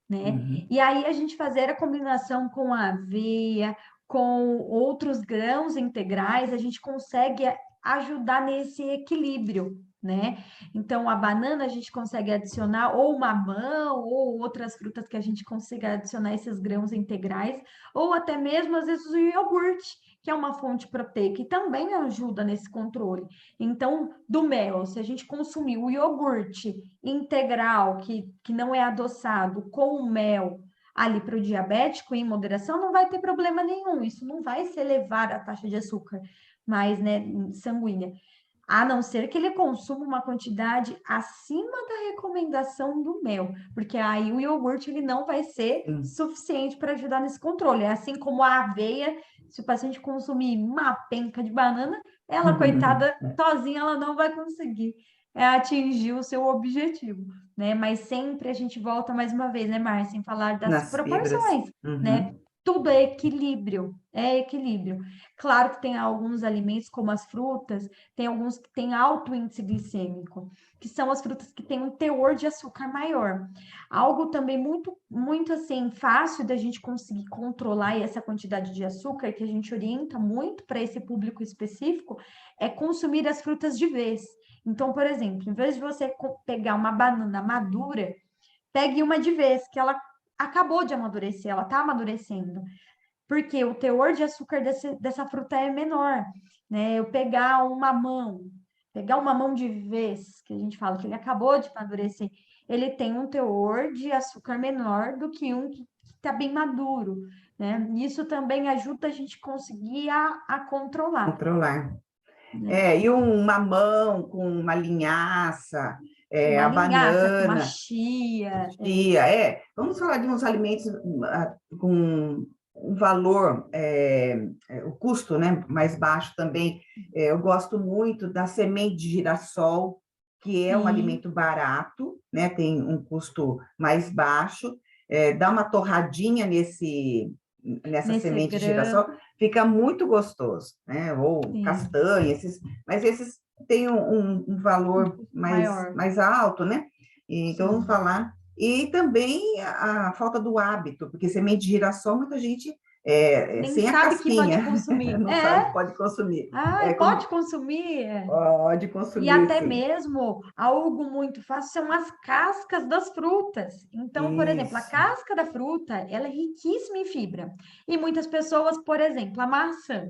né? Uhum. E aí, a gente fazer a combinação com a aveia, com outros grãos integrais, a gente consegue ajudar nesse equilíbrio, né? Então, a banana a gente consegue adicionar ou mamão ou outras frutas que a gente consiga adicionar esses grãos integrais, ou até mesmo, às vezes, o iogurte, que é uma fonte proteica e também ajuda nesse controle. Então, do mel, se a gente consumir o iogurte integral, que não é adoçado, com o mel ali para o diabético em moderação, não vai ter problema nenhum. Isso não vai se elevar a taxa de açúcar mais, né, sanguínea, a não ser que ele consuma uma quantidade acima da recomendação do mel, porque aí o iogurte ele não vai ser suficiente para ajudar nesse controle. É assim como a aveia, se o paciente consumir uma penca de banana, ela, coitada, sozinha, ela não vai conseguir atingir o seu objetivo, né? Mas sempre a gente volta mais uma vez, né, Márcia, em falar das Nas fibras. proporções, né? Tudo é equilíbrio, é equilíbrio. Claro que tem alguns alimentos, como as frutas, tem alguns que têm alto índice glicêmico, que são as frutas que têm um teor de açúcar maior. Algo também muito, muito assim, fácil da gente conseguir controlar essa quantidade de açúcar, que a gente orienta muito para esse público específico, é consumir as frutas de vez. Então, por exemplo, em vez de você pegar uma banana madura, pegue uma de vez, que ela acabou de amadurecer, ela está amadurecendo, porque o teor de açúcar dessa fruta é menor, né? Eu pegar um mamão de vez, que a gente fala que ele acabou de amadurecer, ele tem um teor de açúcar menor do que um que está bem maduro, né? Isso também ajuda a gente conseguir a controlar. Controlar. Né? E um mamão com uma linhaça, Uma a linhaça com uma banana, chia. chia, Vamos falar de uns alimentos com um valor, o custo, né, mais baixo também. Eu gosto muito da semente de girassol, que é um Sim, alimento barato, né, tem um custo mais baixo, dá uma torradinha nessa nesse semente de girassol, grão. fica muito gostoso, né? Ou Sim, castanha, mas esses têm um um valor custo maior. mais alto, né? Então, vamos Sim. falar. E também a falta do hábito, porque semente de girassol, muita gente Nem sem a sabe que pode casquinha, consumir. não sabe que pode consumir. Ai, pode consumir. Pode E consumir, até sim. mesmo algo muito fácil são as cascas das frutas. Então, por exemplo, a Isso. casca da fruta, ela é riquíssima em fibra. E muitas pessoas, por exemplo, a maçã,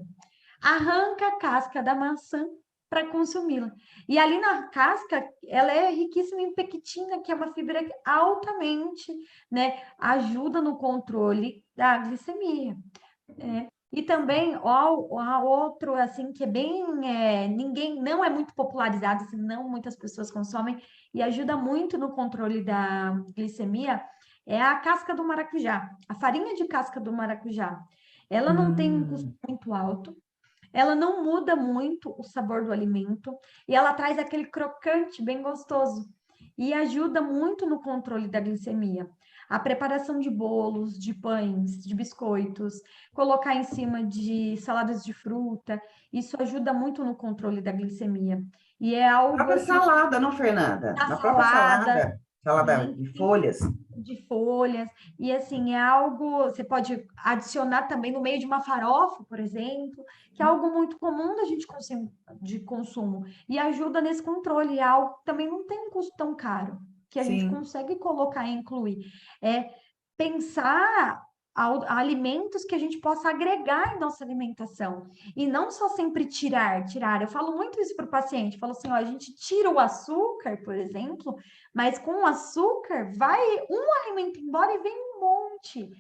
arranca a casca da maçã para consumi-la. E ali na casca, ela é riquíssima em pectina, que é uma fibra que altamente, né, ajuda no controle da glicemia. E também ó, outro assim que é bem ninguém não é muito popularizado, assim, não muitas pessoas consomem e ajuda muito no controle da glicemia é a casca do maracujá, a farinha de casca do maracujá. Ela não tem um custo Hum, muito alto, ela não muda muito o sabor do alimento e ela traz aquele crocante bem gostoso e ajuda muito no controle da glicemia. A preparação de bolos, de pães, de biscoitos, colocar em cima de saladas de fruta, isso ajuda muito no controle da glicemia. E é a algo própria assim, salada, não, Fernanda? na Na própria salada, salada sim, de folhas. de folhas, e assim, é algo, você pode adicionar também no meio de uma farofa, por exemplo, que é algo muito comum da gente de consumo, e ajuda nesse controle, é algo que também não tem um custo tão caro, que a gente Sim, consegue colocar e incluir. É pensar alimentos que a gente possa agregar em nossa alimentação, e não só sempre tirar. Eu falo muito isso para o paciente, falo assim, ó, a gente tira o açúcar, por exemplo, mas com o açúcar, vai um alimento embora e vem um monte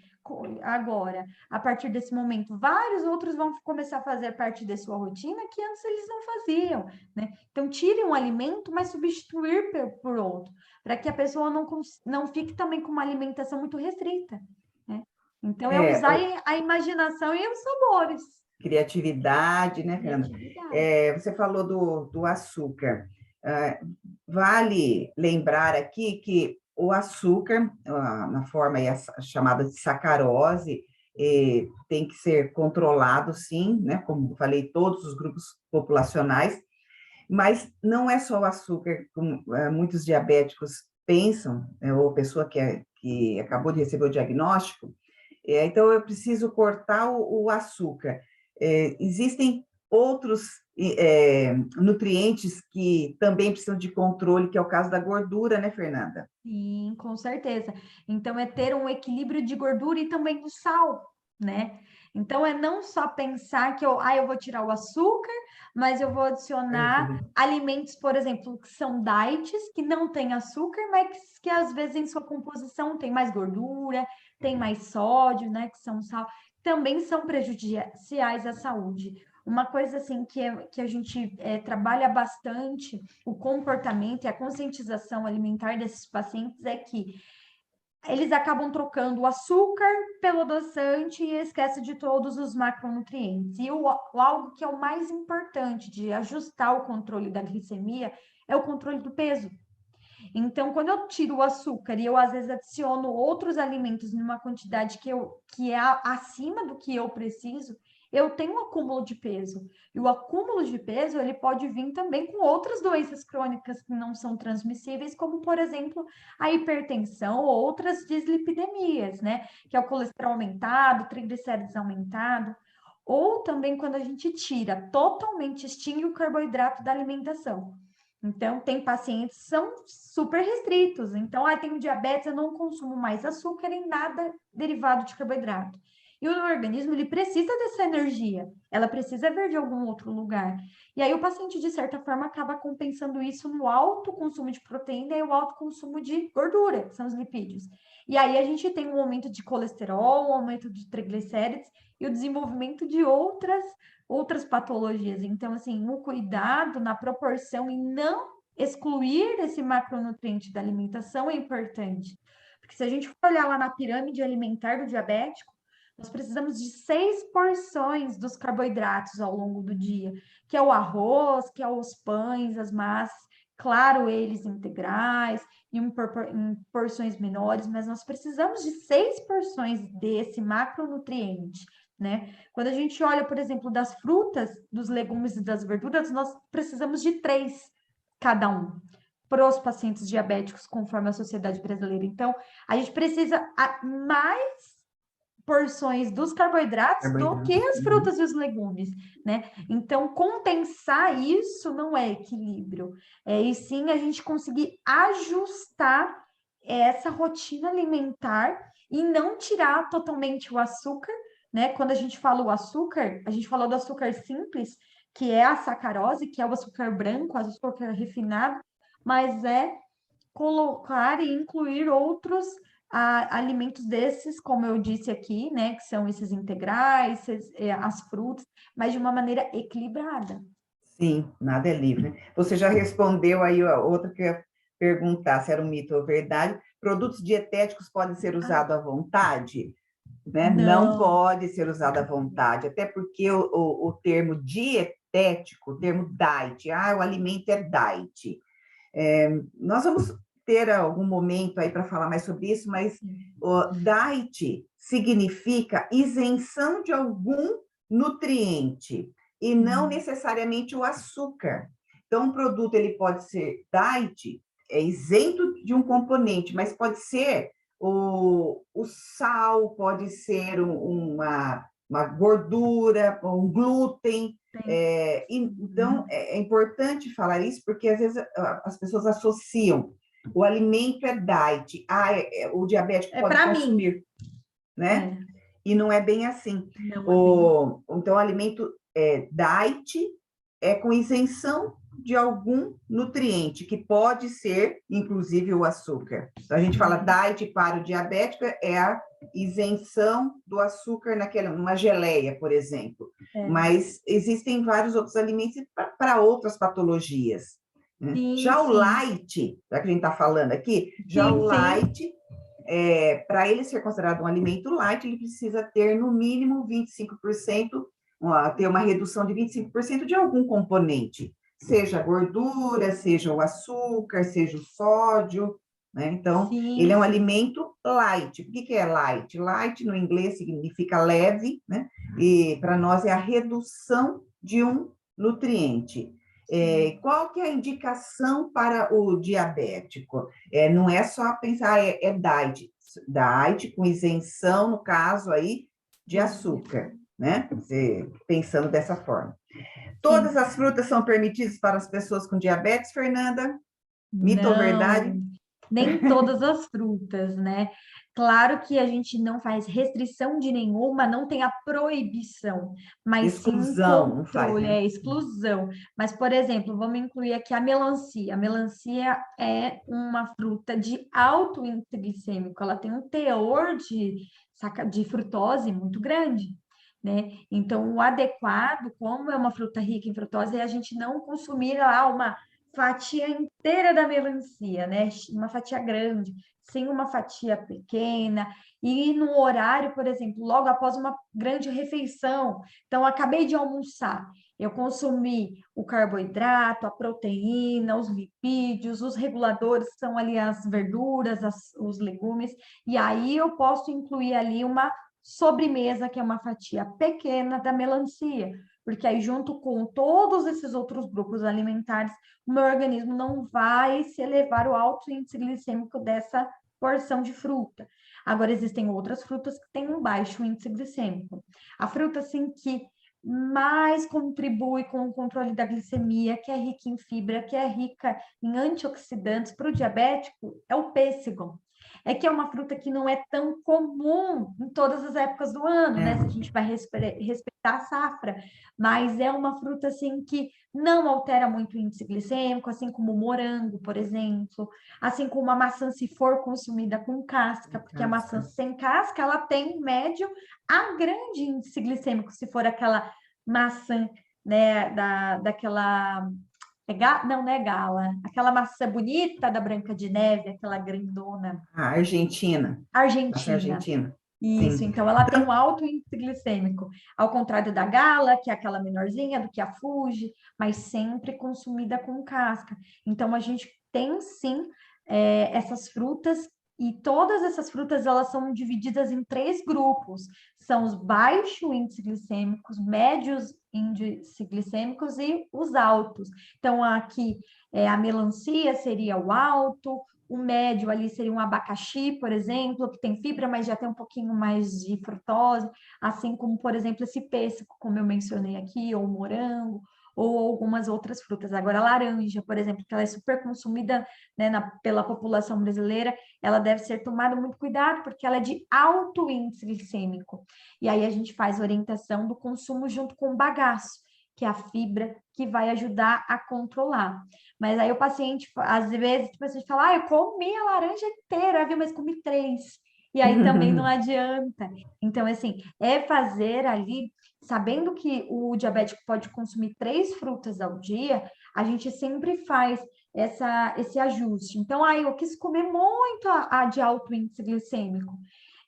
agora, a partir desse momento. Vários outros vão começar a fazer parte da sua rotina que antes eles não faziam, né? Então, tire um alimento, mas substituir por outro, para que a pessoa não fique também com uma alimentação muito restrita, né? Então, é é, usar a imaginação e os sabores. criatividade, né, Fernanda? Criatividade. Você falou do açúcar. Ah, vale lembrar aqui que o açúcar, na forma aí, chamada de sacarose, tem que ser controlado, sim, né? Como falei, todos os grupos populacionais, mas não é só o açúcar, como muitos diabéticos pensam, ou pessoa que acabou de receber o diagnóstico, então eu preciso cortar o açúcar. Existem outros nutrientes que também precisam de controle, que é o caso da gordura, né, Fernanda? Sim, com certeza. Então, é ter um equilíbrio de gordura e também do sal, né? Então, é não só pensar que eu vou tirar o açúcar, mas eu vou adicionar alimentos, por exemplo, que são diets, que não têm açúcar, mas que às vezes em sua composição tem mais gordura, tem mais sódio, né? Que são sal, também são prejudiciais à saúde. Uma coisa assim que a gente trabalha bastante, o comportamento e a conscientização alimentar desses pacientes é que eles acabam trocando o açúcar pelo adoçante e esquecem de todos os macronutrientes. E algo que é o mais importante de ajustar o controle da glicemia é o controle do peso. Então, quando eu tiro o açúcar e eu às vezes adiciono outros alimentos numa quantidade que é acima do que eu preciso, eu tenho um acúmulo de peso. E o acúmulo de peso, ele pode vir também com outras doenças crônicas que não são transmissíveis, como, por exemplo, a hipertensão ou outras dislipidemias, né? Que é o colesterol aumentado, triglicérides aumentado. Ou também quando a gente tira totalmente, extingue o carboidrato da alimentação. Então, tem pacientes que são super restritos. Então, tenho diabetes, eu não consumo mais açúcar e nada derivado de carboidrato. E o organismo, ele precisa dessa energia. Ela precisa vir de algum outro lugar. E aí, o paciente, de certa forma, acaba compensando isso no alto consumo de proteína e o alto consumo de gordura, que são os lipídios. E aí, a gente tem um aumento de colesterol, um aumento de triglicérides e o desenvolvimento de outras patologias. Então, assim, o cuidado na proporção e não excluir esse macronutriente da alimentação é importante. Porque se a gente for olhar lá na pirâmide alimentar do diabético, nós precisamos de 6 porções dos carboidratos ao longo do dia, que é o arroz, que é os pães, as massas, claro, eles integrais, em porções menores, mas nós precisamos de 6 porções desse macronutriente, né? Quando a gente olha, por exemplo, das frutas, dos legumes e das verduras, nós precisamos de 3 cada um para os pacientes diabéticos, conforme a Sociedade Brasileira. Então, a gente precisa mais porções dos carboidratos do que as frutas e os legumes, né? Então, compensar isso não é equilíbrio, e sim a gente conseguir ajustar essa rotina alimentar e não tirar totalmente o açúcar, né? Quando a gente fala o açúcar, a gente falou do açúcar simples, que é a sacarose, que é o açúcar branco, o açúcar refinado, mas é colocar e incluir outros alimentos desses, como eu disse aqui, né, que são esses integrais, as frutas, mas de uma maneira equilibrada. Sim, nada é livre. Você já respondeu aí a outra que eu ia perguntar se era um mito ou verdade. Produtos dietéticos podem ser usados à vontade? Né? Não pode ser usado à vontade, até porque o termo dietético, o termo diet, o alimento é diet. Nós vamos ter algum momento aí para falar mais sobre isso, mas o diet significa isenção de algum nutriente e não necessariamente o açúcar. Então, um produto ele pode ser diet, isento de um componente, mas pode ser o sal, pode ser uma gordura, um glúten. Então, é importante falar isso, porque às vezes as pessoas associam o alimento é diet, o diabético pode consumir, né? E não é bem assim. Então, o alimento diet é com isenção de algum nutriente, que pode ser, inclusive, o açúcar. Então, a gente fala diet para o diabético, é a isenção do açúcar numa geleia, por exemplo. Mas existem vários outros alimentos para outras patologias. Né? Já o light, já que a gente está falando aqui, o light, para ele ser considerado um alimento light, ele precisa ter, no mínimo, 25%, ter uma redução de 25% de algum componente, seja a gordura, seja o açúcar, seja o sódio, né? Então, ele é um alimento light. O que é light? Light, no inglês, significa leve, né? E para nós é a redução de um nutriente. Qual que é a indicação para o diabético? Não é só pensar, é diet. Diet com isenção, no caso aí, de açúcar, né? Pensando dessa forma. Todas as frutas são permitidas para as pessoas com diabetes, Fernanda? Mito ou verdade? Não, nem todas as frutas, né? Claro que a gente não faz restrição de nenhuma, não tem a proibição, mas sim um Exclusão, não faz, controle, né? exclusão. Mas, por exemplo, vamos incluir aqui a melancia. A melancia é uma fruta de alto índice glicêmico, ela tem um teor de frutose muito grande, né? Então, o adequado, como é uma fruta rica em frutose, é a gente não consumir lá uma fatia inteira da melancia, né? Uma fatia grande, sem uma fatia pequena, e no horário, por exemplo, logo após uma grande refeição. Então, acabei de almoçar, eu consumi o carboidrato, a proteína, os lipídios, os reguladores, que são ali as verduras, os legumes, e aí eu posso incluir ali uma sobremesa, que é uma fatia pequena da melancia, porque aí, junto com todos esses outros grupos alimentares, o meu organismo não vai se elevar o alto índice glicêmico dessa porção de fruta. Agora, existem outras frutas que têm um baixo índice glicêmico. A fruta, assim, que mais contribui com o controle da glicemia, que é rica em fibra, que é rica em antioxidantes para o diabético, é o pêssego. É que é uma fruta que não é tão comum em todas as épocas do ano, né? Se a gente vai respeitar a safra, mas é uma fruta assim que não altera muito o índice glicêmico, assim como o morango, por exemplo, assim como a maçã, se for consumida com casca, porque a maçã sem casca, ela tem médio a grande índice glicêmico, se for aquela maçã, né, daquela... não, não é gala. Aquela maçã bonita da Branca de Neve, aquela grandona. A Argentina. Nossa, Argentina. Argentina. Isso, Sim. então ela tem um alto índice glicêmico, ao contrário da Gala, que é aquela menorzinha, do que a Fuji, mas sempre consumida com casca. Então a gente tem sim essas frutas, e todas essas frutas elas são divididas em três grupos: são os baixos índices glicêmicos, médios índices glicêmicos e os altos. Então aqui a melancia seria o alto. O médio ali seria um abacaxi, por exemplo, que tem fibra, mas já tem um pouquinho mais de frutose, assim como, por exemplo, esse pêssego, como eu mencionei aqui, ou morango, ou algumas outras frutas. Agora, a laranja, por exemplo, que ela é super consumida, né, pela população brasileira, ela deve ser tomada muito cuidado, porque ela é de alto índice glicêmico. E aí a gente faz orientação do consumo junto com o bagaço, que é a fibra que vai ajudar a controlar. Mas aí o paciente, às vezes, tipo, a gente fala, eu comi a laranja inteira, viu? Mas comi 3. E aí também não adianta. Então, assim, é fazer ali, sabendo que o diabético pode consumir 3 frutas ao dia, a gente sempre faz esse ajuste. Então, aí eu quis comer muito a de alto índice glicêmico.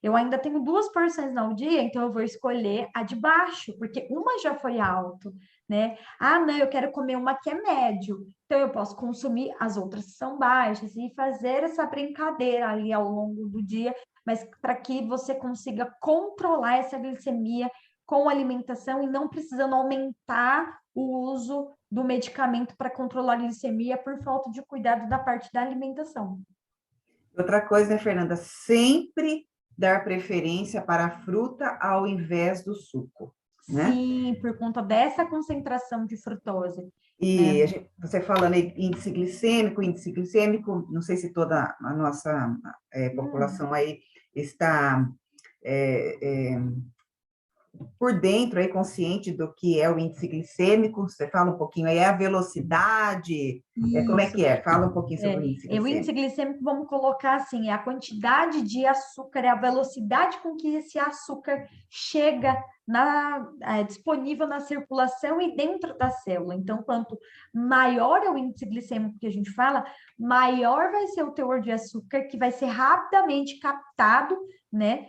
Eu ainda tenho 2 porções ao dia, então eu vou escolher a de baixo, porque uma já foi alto, né? Ah, não, eu quero comer uma que é médio. Então, eu posso consumir as outras que são baixas e fazer essa brincadeira ali ao longo do dia, mas para que você consiga controlar essa glicemia com alimentação e não precisando aumentar o uso do medicamento para controlar a glicemia por falta de cuidado da parte da alimentação. Outra coisa, né, Fernanda? Sempre dar preferência para a fruta ao invés do suco, né? Sim, por conta dessa concentração de frutose, E né? você falando aí índice glicêmico, não sei se toda a nossa população aí está por dentro aí, consciente do que é o índice glicêmico. Você fala um pouquinho aí, é a velocidade, como é Isso. que é? Fala um pouquinho sobre o índice O índice glicêmico. glicêmico, vamos colocar assim, é a quantidade de açúcar, é a velocidade com que esse açúcar chega disponível na circulação e dentro da célula. Então, quanto maior é o índice glicêmico que a gente fala, maior vai ser o teor de açúcar que vai ser rapidamente captado, né,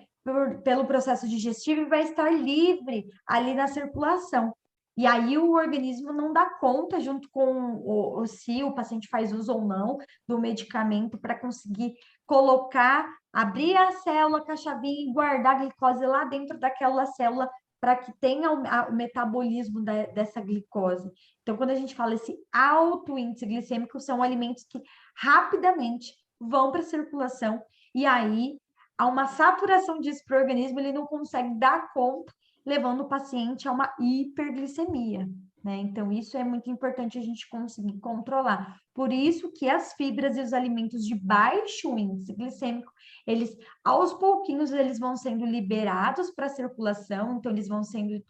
pelo processo digestivo e vai estar livre ali na circulação. E aí o organismo não dá conta, junto com se o paciente faz uso ou não do medicamento, para conseguir colocar, abrir a célula com a chavinha e guardar a glicose lá dentro daquela célula para que tenha o metabolismo dessa glicose. Então, quando a gente fala esse alto índice glicêmico, são alimentos que rapidamente vão para a circulação e aí há uma saturação disso para o organismo, ele não consegue dar conta, levando o paciente a uma hiperglicemia. né? Então, isso é muito importante a gente conseguir controlar. Por isso que as fibras e os alimentos de baixo índice glicêmico, eles, aos pouquinhos, eles vão sendo liberados para a circulação, então eles vão sendo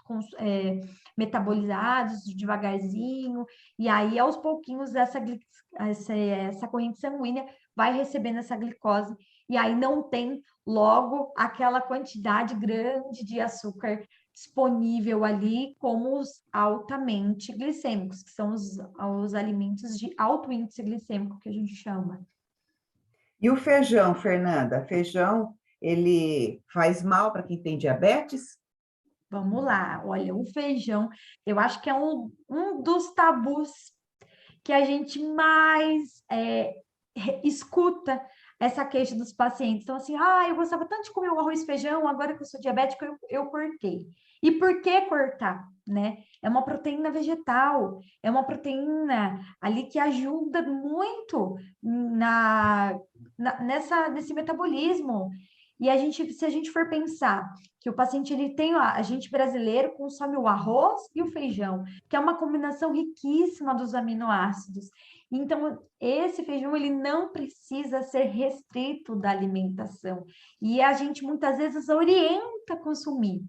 metabolizados devagarzinho, e aí, aos pouquinhos, essa corrente sanguínea vai recebendo essa glicose, e aí não tem logo aquela quantidade grande de açúcar disponível ali, como os altamente glicêmicos, que são os alimentos de alto índice glicêmico, que a gente chama. E o feijão, Fernanda? Feijão, ele faz mal para quem tem diabetes? Vamos lá, olha, o feijão, eu acho que é um dos tabus que a gente mais escuta essa queixa dos pacientes. Então, assim, eu gostava tanto de comer o arroz e feijão, agora que eu sou diabética, eu cortei. E por que cortar, né? É uma proteína vegetal, é uma proteína ali que ajuda muito nesse metabolismo. E se a gente for pensar que o paciente, a gente brasileiro consome o arroz e o feijão, que é uma combinação riquíssima dos aminoácidos. Então, esse feijão, ele não precisa ser restrito da alimentação. E a gente, muitas vezes, orienta a consumir.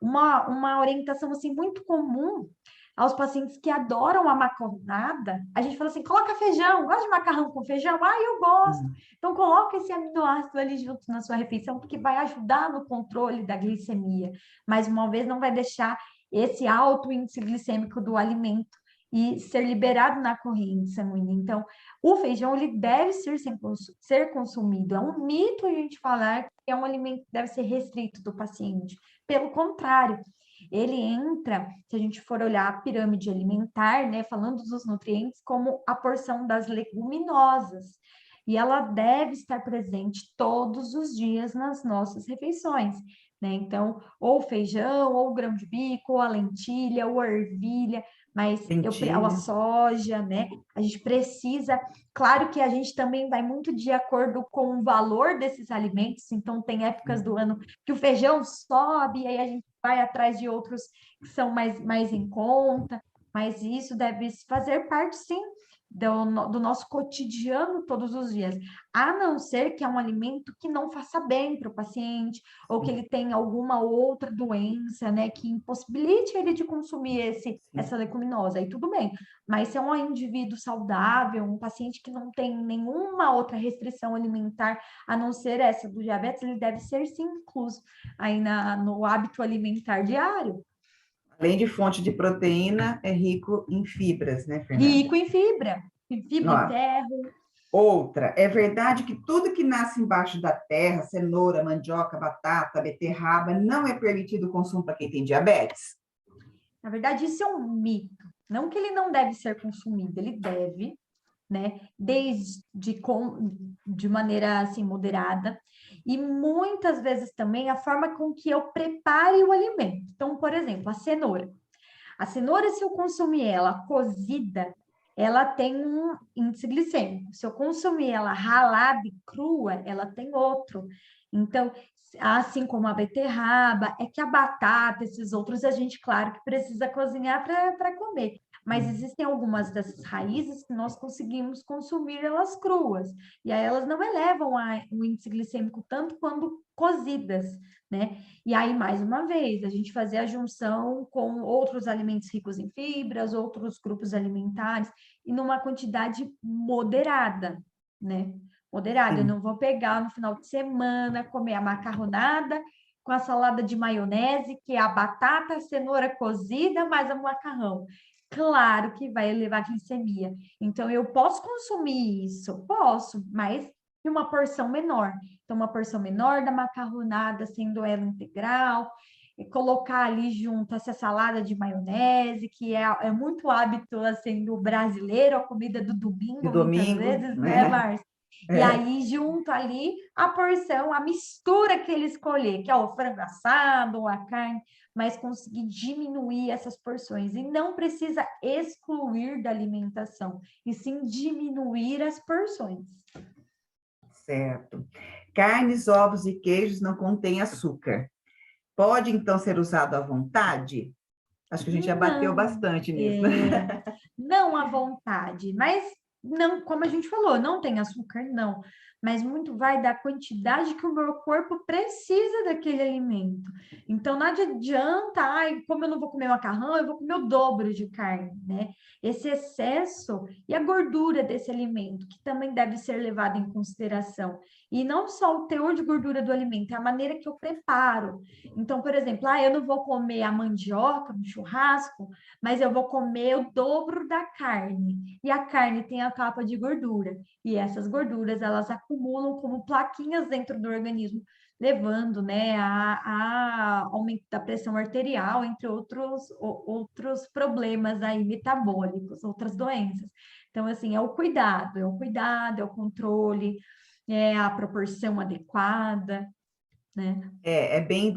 Uma orientação, assim, muito comum aos pacientes que adoram a macarronada, a gente fala assim, coloca feijão, gosta de macarrão com feijão? Eu gosto. Então, coloca esse aminoácido ali junto na sua refeição, porque vai ajudar no controle da glicemia. Mais uma vez, não vai deixar esse alto índice glicêmico do alimento e ser liberado na corrente sanguínea. Então, o feijão, ele deve ser consumido. É um mito a gente falar que é um alimento que deve ser restrito do paciente. Pelo contrário, ele entra, se a gente for olhar a pirâmide alimentar, né, falando dos nutrientes, como a porção das leguminosas. E ela deve estar presente todos os dias nas nossas refeições, né? Então, ou feijão, ou grão de bico, ou a lentilha, ou a ervilha, mas ou a soja, né? A gente precisa, claro que a gente também vai muito de acordo com o valor desses alimentos, então tem épocas do ano que o feijão sobe, e aí a gente vai atrás de outros que são mais em conta, mas isso deve fazer parte, sim, do nosso cotidiano todos os dias, a não ser que é um alimento que não faça bem para o paciente, ou que ele tenha alguma outra doença, né, que impossibilite ele de consumir essa leguminosa, aí tudo bem. Mas se é um indivíduo saudável, um paciente que não tem nenhuma outra restrição alimentar, a não ser essa do diabetes, ele deve ser, sim, incluso aí no hábito alimentar diário. Além de fonte de proteína, é rico em fibras, né, Fernanda? Rico em fibra e ferro. Outra, é verdade que tudo que nasce embaixo da terra, cenoura, mandioca, batata, beterraba, não é permitido o consumo para quem tem diabetes? Na verdade, isso é um mito. Não que ele não deve ser consumido, ele deve, né? De maneira assim moderada. E muitas vezes também a forma com que eu prepare o alimento. Então, por exemplo, a cenoura. A cenoura, se eu consumir ela cozida, ela tem um índice glicêmico. Se eu consumir ela ralada e crua, ela tem outro. Então, assim como a beterraba, é que a batata, esses outros, a gente, claro, que precisa cozinhar para comer. Mas existem algumas dessas raízes que nós conseguimos consumir elas cruas. E aí elas não elevam o índice glicêmico tanto quando cozidas, né? E aí, mais uma vez, a gente fazer a junção com outros alimentos ricos em fibras, outros grupos alimentares, e numa quantidade moderada, né? Moderada. Eu não vou pegar no final de semana, comer a macarronada com a salada de maionese, que é a batata, a cenoura cozida, mais o macarrão. Claro que vai elevar a glicemia. Então, eu posso consumir isso? Posso, mas em uma porção menor. Então, uma porção menor da macarronada, sendo ela integral, e colocar ali junto essa salada de maionese, que é muito hábito, assim, do brasileiro, a comida do domingo, muitas vezes, né, Márcia? E aí, junto ali, a porção, a mistura que ele escolher, que é o frango assado, ou a carne, mas conseguir diminuir essas porções. E não precisa excluir da alimentação, e sim diminuir as porções. Certo. Carnes, ovos e queijos não contêm açúcar. Pode, então, ser usado à vontade? Acho que a gente já bateu Não, bastante nisso, né? não à vontade, mas não, como a gente falou, não tem açúcar, não. Mas muito vai da quantidade que o meu corpo precisa daquele alimento. Então, não adianta, ai, como eu não vou comer macarrão, eu vou comer o dobro de carne, né? Esse excesso e a gordura desse alimento, que também deve ser levado em consideração. E não só o teor de gordura do alimento, é a maneira que eu preparo. Então, por exemplo, eu não vou comer a mandioca no churrasco, mas eu vou comer o dobro da carne. E a carne tem a capa de gordura. E essas gorduras, elas acumulam como plaquinhas dentro do organismo, levando, né, a aumento da pressão arterial, entre outros problemas aí metabólicos, outras doenças. Então, assim, é o controle, é a proporção adequada, né? É bem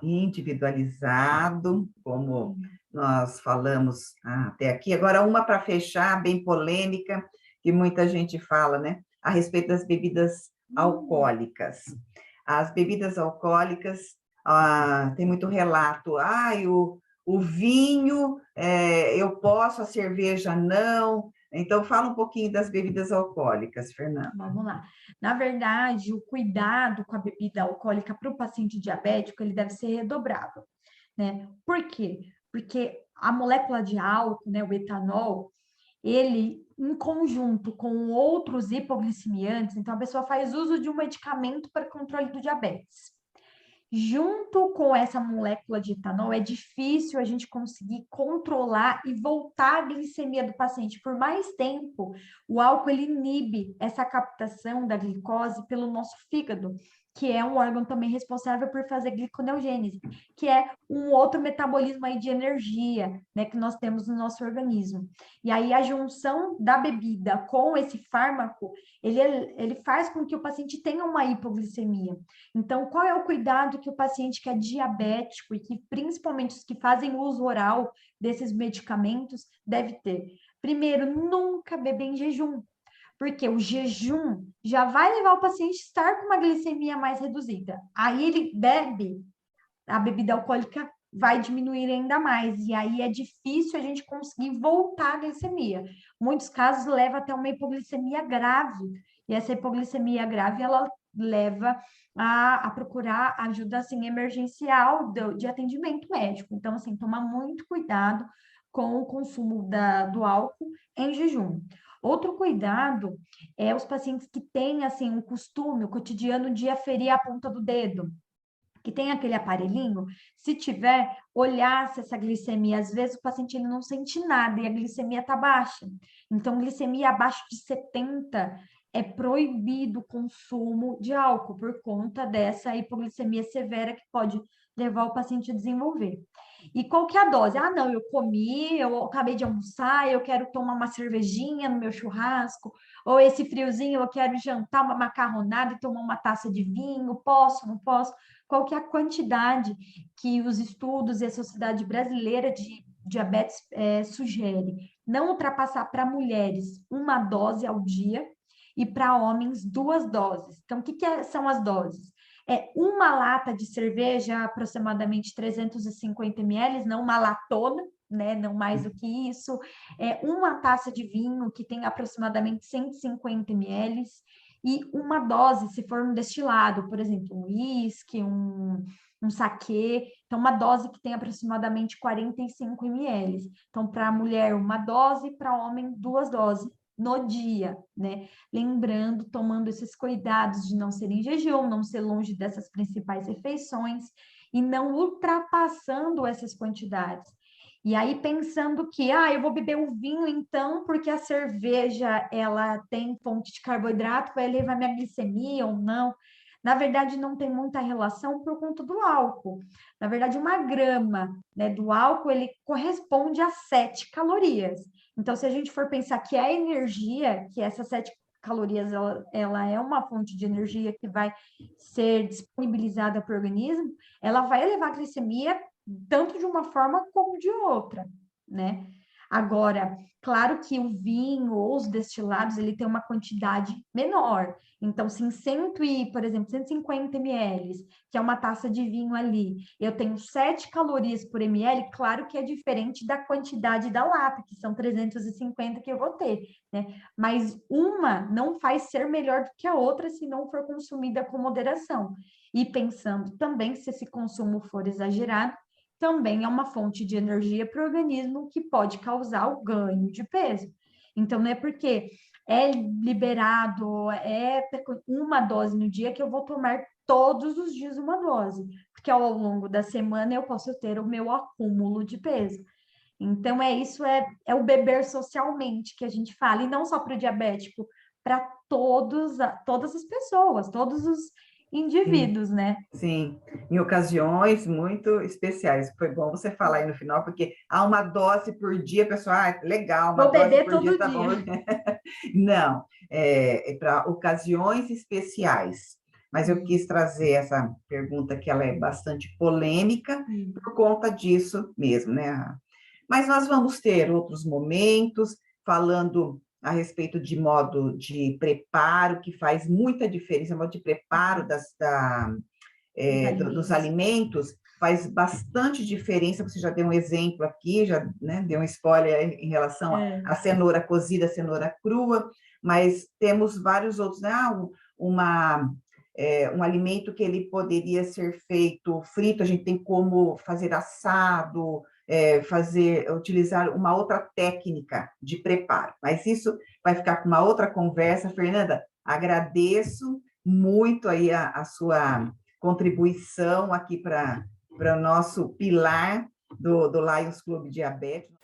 individualizado, como nós falamos até aqui. Agora, uma para fechar, bem polêmica, que muita gente fala, né? A respeito das bebidas alcoólicas. As bebidas alcoólicas, tem muito relato. O vinho, eu posso, a cerveja não. Então, fala um pouquinho das bebidas alcoólicas, Fernanda. Vamos lá. Na verdade, o cuidado com a bebida alcoólica para o paciente diabético, ele deve ser redobrado, né? Por quê? Porque a molécula de álcool, né, o etanol, ele, em conjunto com outros hipoglicemiantes, então a pessoa faz uso de um medicamento para controle do diabetes. Junto com essa molécula de etanol, é difícil a gente conseguir controlar e voltar a glicemia do paciente. Por mais tempo, o álcool ele inibe essa captação da glicose pelo nosso fígado, que é um órgão também responsável por fazer gliconeogênese, que é um outro metabolismo aí de energia, né, que nós temos no nosso organismo. E aí a junção da bebida com esse fármaco, ele faz com que o paciente tenha uma hipoglicemia. Então, qual é o cuidado que o paciente que é diabético e que principalmente os que fazem uso oral desses medicamentos deve ter? Primeiro, nunca beber em jejum, porque o jejum já vai levar o paciente a estar com uma glicemia mais reduzida. Aí ele bebe, a bebida alcoólica vai diminuir ainda mais, e aí é difícil a gente conseguir voltar à glicemia. Muitos casos leva até uma hipoglicemia grave, e essa hipoglicemia grave, ela leva a procurar ajuda, assim, emergencial de atendimento médico. Então, assim, tomar muito cuidado com o consumo do álcool em jejum. Outro cuidado é os pacientes que têm, assim, um costume, o cotidiano de aferir a ponta do dedo, que tem aquele aparelhinho, se tiver, olhar se essa glicemia, às vezes o paciente ele não sente nada e a glicemia está baixa. Então, glicemia abaixo de 70 é proibido o consumo de álcool por conta dessa hipoglicemia severa que pode levar o paciente a desenvolver. E qual que é a dose? Ah, não, eu comi, eu acabei de almoçar, eu quero tomar uma cervejinha no meu churrasco, ou esse friozinho eu quero jantar uma macarronada e tomar uma taça de vinho, posso, não posso? Qual que é a quantidade que os estudos e a Sociedade Brasileira de Diabetes sugere? Não ultrapassar para mulheres uma dose ao dia e para homens 2 doses. Então, o que são as doses? É uma lata de cerveja, aproximadamente 350 ml, não uma latona, né? Não mais do que isso. Uma taça de vinho, que tem aproximadamente 150 ml, e uma dose, se for um destilado, por exemplo, um uísque, um saquê, então uma dose que tem aproximadamente 45 ml. Então, para a mulher, uma dose, para o homem, 2 doses no dia, né? Lembrando, tomando esses cuidados de não ser em jejum, não ser longe dessas principais refeições e não ultrapassando essas quantidades. E aí pensando que, eu vou beber o vinho então, porque a cerveja, ela tem fonte de carboidrato, vai elevar minha glicemia ou não. Na verdade, não tem muita relação por conta do álcool. Na verdade, 1 grama, né, do álcool, ele corresponde a 7 calorias. Então, se a gente for pensar que a energia, que essas 7 calorias, ela é uma fonte de energia que vai ser disponibilizada para o organismo, ela vai elevar a glicemia tanto de uma forma como de outra, né? Agora, claro que o vinho ou os destilados, ele tem uma quantidade menor. Então, se em por exemplo, 150 ml, que é uma taça de vinho ali, eu tenho 7 calorias por ml, claro que é diferente da quantidade da lata, que são 350 que eu vou ter, né? Mas uma não faz ser melhor do que a outra se não for consumida com moderação. E pensando também se esse consumo for exagerado, também é uma fonte de energia para o organismo que pode causar o ganho de peso. Então, não é porque é liberado, uma dose no dia que eu vou tomar todos os dias uma dose, porque ao longo da semana eu posso ter o meu acúmulo de peso. Então, é o beber socialmente que a gente fala, e não só para o diabético, para todas as pessoas, todos os Sim. indivíduos, né? Sim, em ocasiões muito especiais. Foi bom você falar aí no final, porque há uma dose por dia, pessoal, legal, uma Vou dose beber por dia todo tá bom. dia. Não, é para ocasiões especiais. Mas eu quis trazer essa pergunta que ela é bastante polêmica por conta disso mesmo, né? Mas nós vamos ter outros momentos falando a respeito de modo de preparo, que faz muita diferença, modo de preparo dos alimentos faz bastante diferença. Você já deu um exemplo aqui, já, né, deu um spoiler em relação à cenoura cozida, à cenoura crua, mas temos vários outros, né? Um alimento que ele poderia ser feito frito, a gente tem como fazer assado, utilizar uma outra técnica de preparo. Mas isso vai ficar com uma outra conversa. Fernanda, agradeço muito aí a sua contribuição aqui para o nosso pilar do Lions Clube Diabetes.